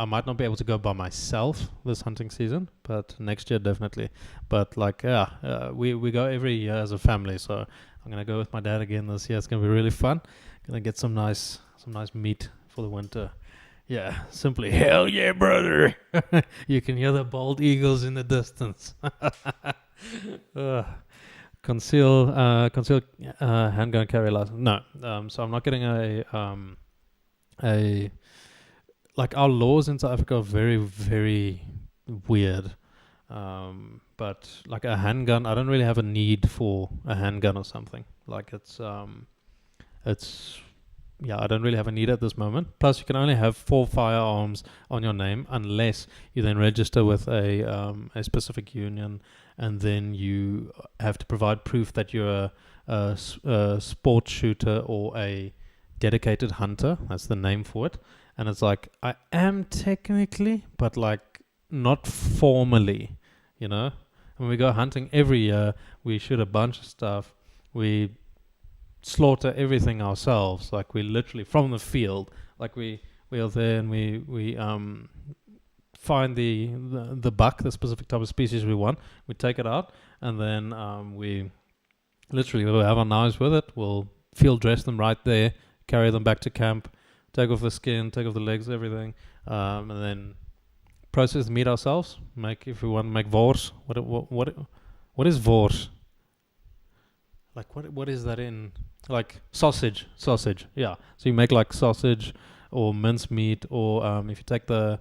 might not be able to go by myself this hunting season, but next year definitely. But like, we go every year as a family, so I'm gonna go with my dad again this year. It's gonna be really fun. Gonna get some nice meat for the winter. Yeah, simply hell yeah, brother! You can hear the bald eagles in the distance. Conceal handgun carry license. No, so I'm not getting a like our laws in South Africa are very, very weird. But like a handgun, I don't really have a need for a handgun or something. Like it's I don't really have a need at this moment. Plus, you can only have 4 firearms on your name unless you then register with a specific union, and then you have to provide proof that you're a sport shooter or a dedicated hunter. That's the name for it. And it's like, I am technically, but like not formally, you know? When we go hunting every year, we shoot a bunch of stuff. We slaughter everything ourselves. Like we literally from the field, like we are there and we find the buck, the specific type of species we want. We take it out, and then we'll have our knives with it. We'll field dress them right there, carry them back to camp, take off the skin, take off the legs, everything, and then process the meat ourselves. If we want to make wors. What is wors? Like what is that in? Like sausage. Yeah. So you make like sausage or mince meat, or if you take the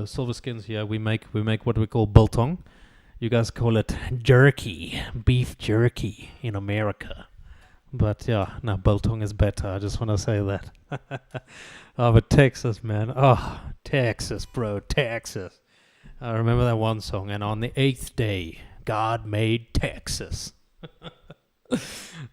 silver skins here, we make what we call biltong. You guys call it jerky, beef jerky in America. But yeah, no, biltong is better. I just want to say that. Oh, but Texas, man. Oh, Texas, bro. Texas. I remember that one song. And on the 8th day, God made Texas.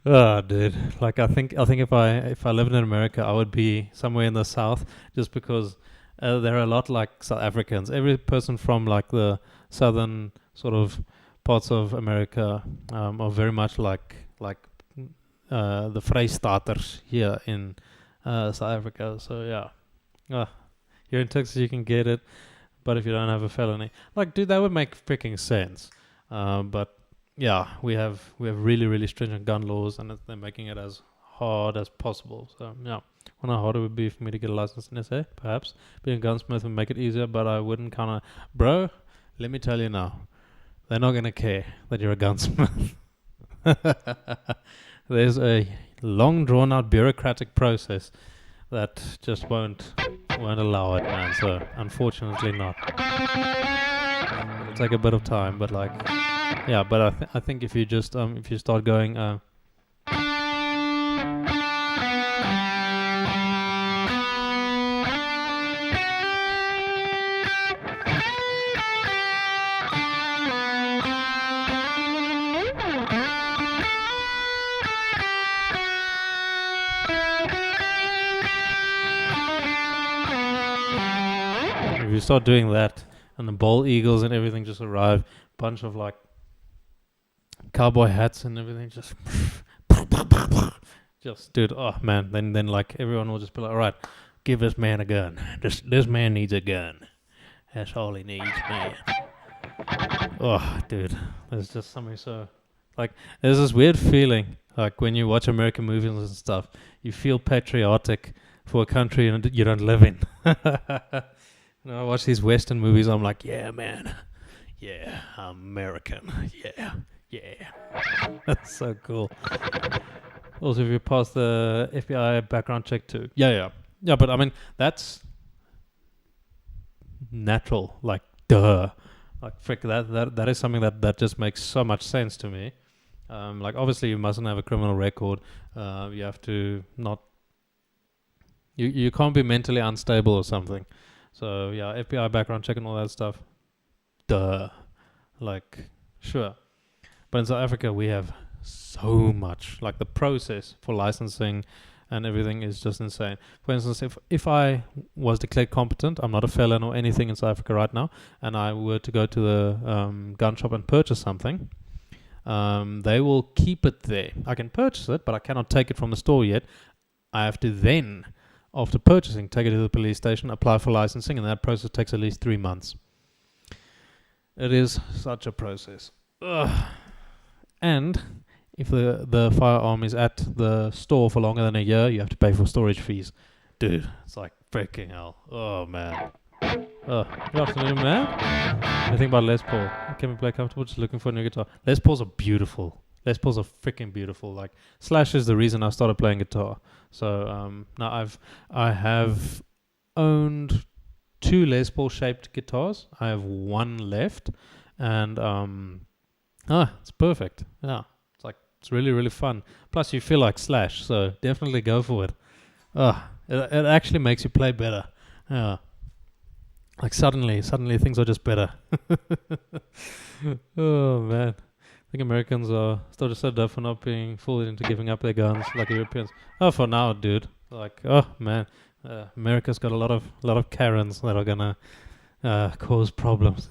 Oh, dude. Like, I think if I lived in America, I would be somewhere in the South, just because they're a lot like South Africans. Every person from like the southern sort of parts of America are very much like the Vrystaters here in South Africa. So yeah, here in Texas you can get it, but if you don't have a felony, like, dude, that would make freaking sense. But yeah, we have really, really stringent gun laws, and they're making it as hard as possible. So yeah, I wonder how hard it would be for me to get a license in SA. Perhaps being a gunsmith would make it easier, but I wouldn't kind of, bro. Let me tell you now, they're not gonna care that you're a gunsmith. There's a long drawn out bureaucratic process that just won't allow it, man. So unfortunately not. It'll take a bit of time, but like, yeah, but I think if you just if you start going if you start doing that, and the bald eagles and everything just arrive, bunch of like cowboy hats and everything, just dude, oh man, then like everyone will just be like, all right, give this man a gun. This man needs a gun. That's all he needs, man. Oh, dude, there's just something so, like, there's this weird feeling, like when you watch American movies and stuff, you feel patriotic for a country you don't live in. You know, I watch these Western movies, I'm like, yeah, man. Yeah, I'm American. Yeah. That's so cool. Also, if you pass the FBI background check too. Yeah, but I mean, that's natural. Like, duh. Like, frick, that is something that just makes so much sense to me. Like, obviously, you mustn't have a criminal record. You have to not... You can't be mentally unstable or something. So yeah, FBI background check and all that stuff. Duh. Like, sure. But in South Africa, we have so much. Like, the process for licensing and everything is just insane. For instance, if I was declared competent, I'm not a felon or anything in South Africa right now, and I were to go to the gun shop and purchase something, they will keep it there. I can purchase it, but I cannot take it from the store yet. I have to then, after purchasing, take it to the police station, apply for licensing, and that process takes at least 3 months. It is such a process. Ugh. And if the firearm is at the store for longer than a year, you have to pay for storage fees. Dude, it's like freaking hell. Oh, man. Good afternoon, man. I think about Les Paul. Can we play comfortable? Just looking for a new guitar. Les Pauls are beautiful. Les Pauls are freaking beautiful. Like, Slash is the reason I started playing guitar. So now I have owned 2 Les Paul shaped guitars. I have 1 left, and it's perfect. Yeah, it's really, really fun. Plus, you feel like Slash, so definitely go for it. It actually makes you play better. Yeah. Like suddenly things are just better. Oh man, I think Americans are still so dumb for not being fooled into giving up their guns like Europeans. Oh, for now, dude. Like, oh man, America's got a lot of Karens that are gonna cause problems.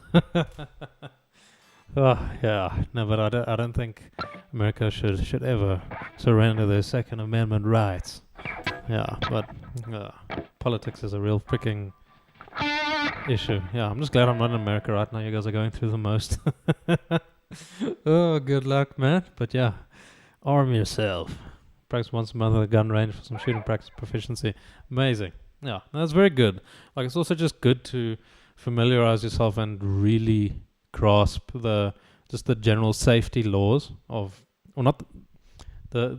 Oh yeah, no, but I don't think America should ever surrender their Second Amendment rights. Yeah, but politics is a real freaking issue. Yeah, I'm just glad I'm not in America right now. You guys are going through the most. Oh, good luck, man. But yeah, arm yourself. Practice once a month at the gun range for some shooting practice proficiency. Amazing. Yeah, that's very good. Like, it's also just good to familiarize yourself and really grasp the general safety laws of, or not the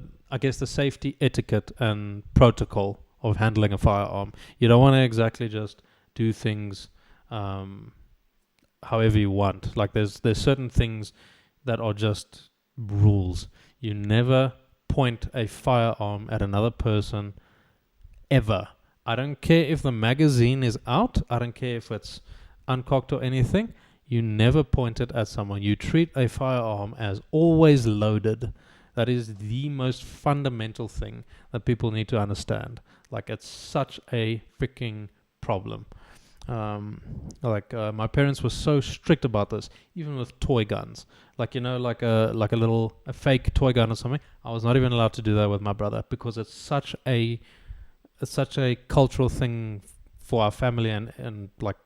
safety etiquette and protocol of handling a firearm. You don't want to exactly just do things however you want. Like, there's certain things that are just rules. You never point a firearm at another person ever. I don't care if the magazine is out. I don't care if it's uncocked or anything. You never point it at someone. You treat a firearm as always loaded. That is the most fundamental thing that people need to understand. Like, it's such a freaking problem. My parents were so strict about this, even with toy guns. Like, you know, like a fake toy gun or something. I was not even allowed to do that with my brother because it's such a cultural thing for our family and like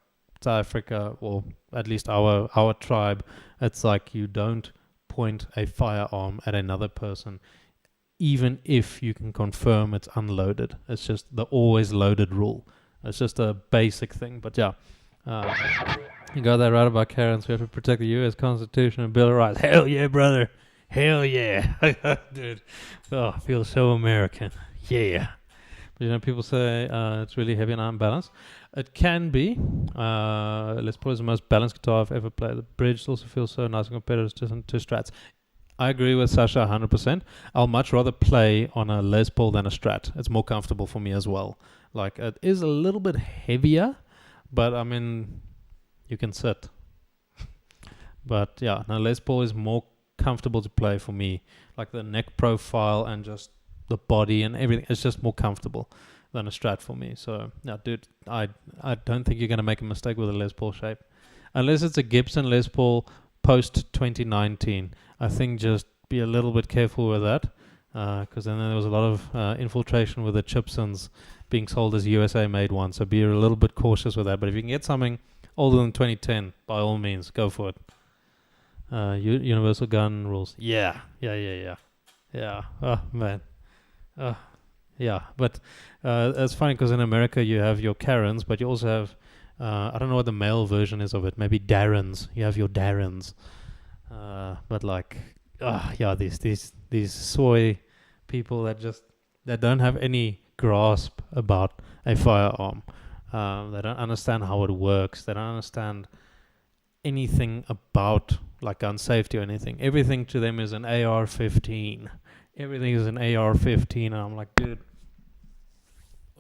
South Africa, or at least our tribe. It's like, you don't point a firearm at another person, even if you can confirm it's unloaded. It's just the always loaded rule. It's just a basic thing. But yeah, you got that right about Karens. We have to protect the U.S. Constitution and Bill of Rights. Hell yeah, brother. Hell yeah. Dude. Oh, I feel so American. Yeah. But you know, people say it's really heavy and unbalanced. It can be. Let's put it as the most balanced guitar I've ever played. The bridge also feels so nice and competitive to Strats. I agree with Sasha 100%. I'll much rather play on a Les Paul than a Strat. It's more comfortable for me as well. Like, it is a little bit heavier, but I mean, you can sit. But yeah, now Les Paul is more comfortable to play for me. Like, the neck profile and just the body and everything, it's just more comfortable than a Strat for me. So yeah, dude, I don't think you're going to make a mistake with a Les Paul shape. Unless it's a Gibson Les Paul post 2019. I think just be a little bit careful with that, because then there was a lot of infiltration with the Chipsons being sold as USA made ones. So be a little bit cautious with that. But if you can get something older than 2010, by all means, go for it. Universal gun rules. Yeah. Oh man. Yeah, but it's funny because in America you have your Karens, but you also have I don't know what the male version is of it. Maybe Darrens. You have your Darrens. But like, these soy people that don't have any grasp about a firearm. They don't understand how it works. They don't understand anything about like gun safety or anything. Everything to them is an AR-15. Everything is an AR-15, and I'm like, dude.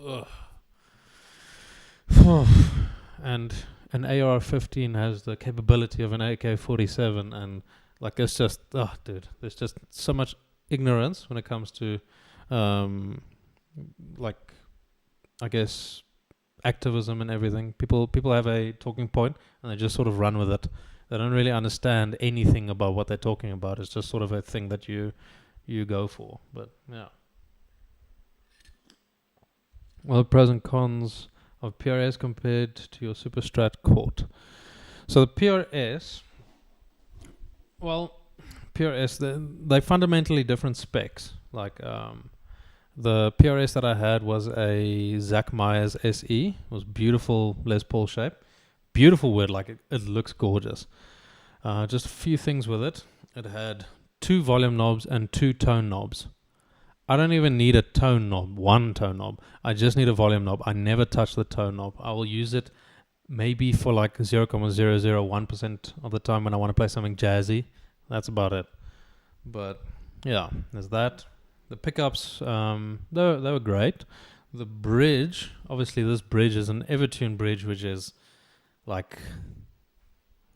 Ugh. And an AR-15 has the capability of an AK-47, and like, it's just, dude, there's just so much ignorance when it comes to like, I guess, activism and everything. People have a talking point and they just sort of run with it. They don't really understand anything about what they're talking about. It's just sort of a thing that you go for. But yeah. Well, pros and cons of PRS compared to your Superstrat Cort. So the PRS, well, PRS, they're fundamentally different specs. Like the PRS that I had was a Zach Myers SE. It was beautiful Les Paul shape. Beautiful wood, like it looks gorgeous. Just a few things with it. It had 2 volume knobs and 2 tone knobs. I don't even need a tone knob, 1 tone knob. I just need a volume knob. I never touch the tone knob. I will use it maybe for like 0.001% of the time when I want to play something jazzy. That's about it. But yeah, there's that. The pickups, they were great. The bridge, obviously this bridge is an Evertune bridge, which is like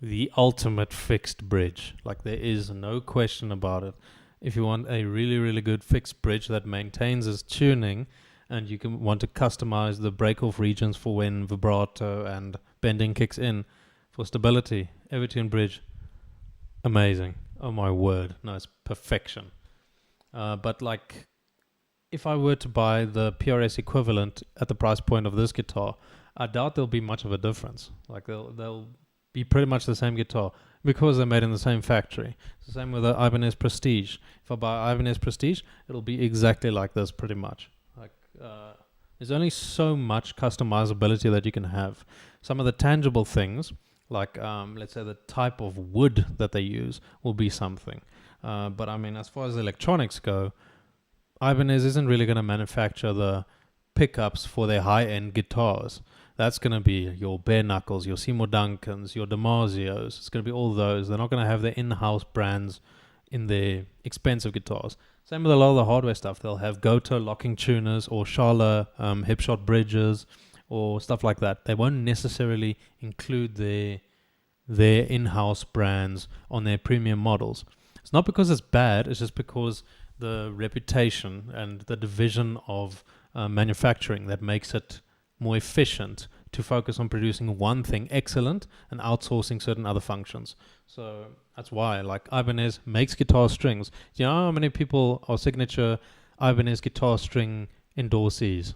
the ultimate fixed bridge. Like there is no question about it. If you want a really, really good fixed bridge that maintains its tuning, and you can want to customize the break-off regions for when vibrato and bending kicks in for stability, Evertune bridge, amazing. Oh my word, no, it's perfection. But like, if I were to buy the PRS equivalent at the price point of this guitar, I doubt there'll be much of a difference. Like they'll be pretty much the same guitar because they're made in the same factory. It's the same with the Ibanez Prestige. If I buy Ibanez Prestige, it'll be exactly like this pretty much. Like there's only so much customizability that you can have. Some of the tangible things, like let's say the type of wood that they use, will be something. But I mean, as far as electronics go, Ibanez isn't really going to manufacture the pickups for their high-end guitars. That's going to be your bare knuckles, your Seymour Duncans, your Damasio's. It's going to be all those. They're not going to have their in-house brands in their expensive guitars. Same with a lot of the hardware stuff. They'll have Goto locking tuners or Schala hipshot bridges or stuff like that. They won't necessarily include their in-house brands on their premium models. It's not because it's bad. It's just because the reputation and the division of manufacturing that makes it more efficient to focus on producing one thing excellent and outsourcing certain other functions. So that's why, like, Ibanez makes guitar strings. Do you know how many people are signature Ibanez guitar string endorsees?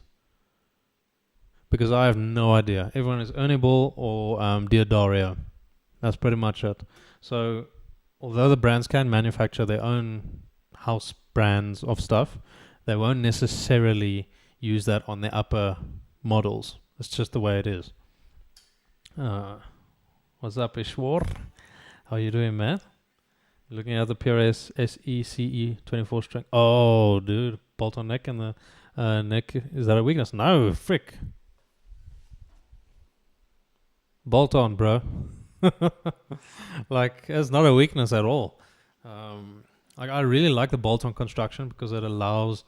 Because I have no idea. Everyone is Ernie Ball or Diodario. That's pretty much it. So although the brands can manufacture their own house brands of stuff, they won't necessarily use that on their upper models. It's just the way it is. What's up, Ishwar? How you doing, man? Looking at the PRS SECE 24 string. Oh, dude, bolt on neck and the neck. Is that a weakness? No, frick. Bolt on, bro. Like, it's not a weakness at all. Like, I really like the bolt on construction because it allows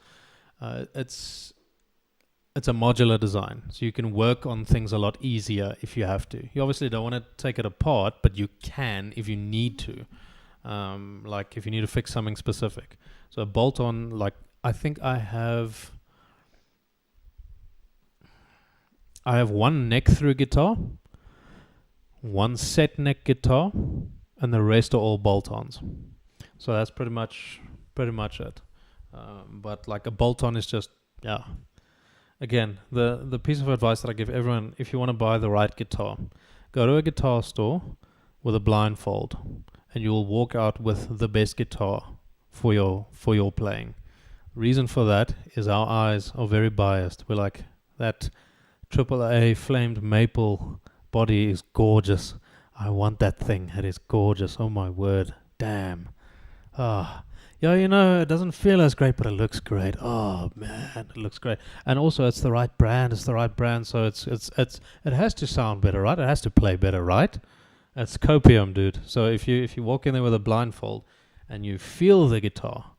it's a modular design, so you can work on things a lot easier if you have to. You obviously don't want to take it apart, but you can if you need to. Like if you need to fix something specific. So a bolt on, like, I think I have one neck through guitar, one set neck guitar, and the rest are all bolt-ons. So that's pretty much it. But like a bolt-on is just, yeah. Again, the piece of advice that I give everyone, if you want to buy the right guitar, go to a guitar store with a blindfold, and you will walk out with the best guitar for your playing. Reason for that is our eyes are very biased. We're like, that AAA flamed maple body is gorgeous. I want that thing. It is gorgeous. Oh my word. Damn. Yeah, you know, it doesn't feel as great, but it looks great. Oh man, it looks great. And also, it's the right brand. So it has to sound better, right? It has to play better, right? It's copium, dude. So if you walk in there with a blindfold and you feel the guitar,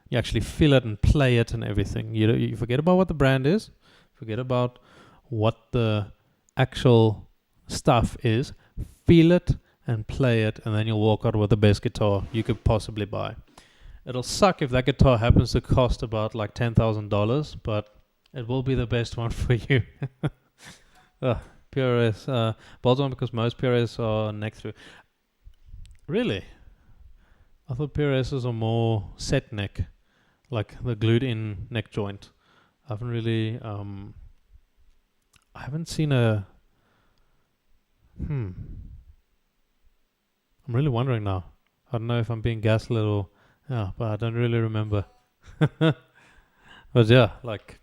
you actually feel it and play it and everything. You forget about what the brand is, forget about what the actual stuff is. Feel it and play it, and then you'll walk out with the best guitar you could possibly buy. It'll suck if that guitar happens to cost about like $10,000, but It will be the best one for you. PRS. Bolt on because most PRS are neck through. Really? I thought PRSs are more set neck, like the glued in neck joint. I haven't really, I haven't seen a, I'm really wondering now. I don't know if I'm being gaslit or, yeah, but I don't really remember. But yeah, like,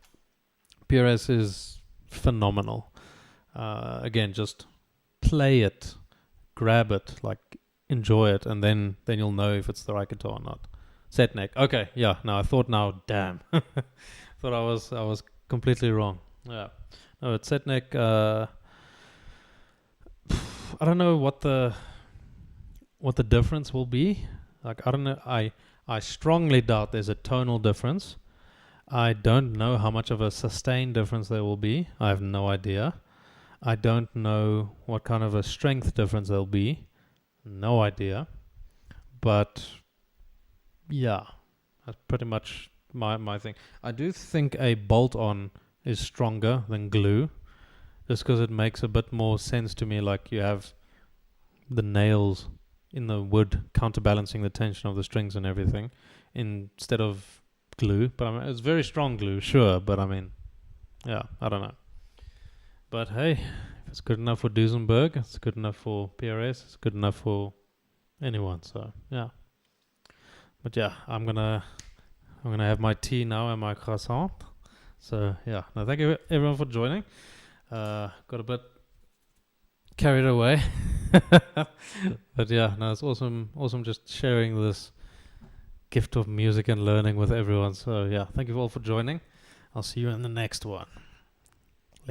PRS is phenomenal. Again, just play it, grab it, like, enjoy it, and then you'll know if it's the right guitar or not. Set neck. Okay, yeah. No, I thought now, damn. Thought I was completely wrong. Yeah. No, it's set neck. I don't know what the difference will be. Like, I don't know. I strongly doubt there's a tonal difference. I don't know how much of a sustained difference there will be. I have no idea. I don't know what kind of a strength difference there'll be. No idea. But yeah, that's pretty much my thing. I do think a bolt-on is stronger than glue, just because it makes a bit more sense to me. Like, you have the nails in the wood counterbalancing the tension of the strings and everything, instead of glue. But I mean, it's very strong glue, sure. But I mean, yeah, I don't know. But hey, if it's good enough for Duesenberg, it's good enough for PRS, it's good enough for anyone. So yeah. But yeah, I'm gonna have my tea now and my croissant. So yeah, no, thank you everyone for joining. Got a bit carried away, but yeah, no, it's awesome just sharing this gift of music and learning with everyone. So yeah, thank you all for joining. I'll see you in the next one.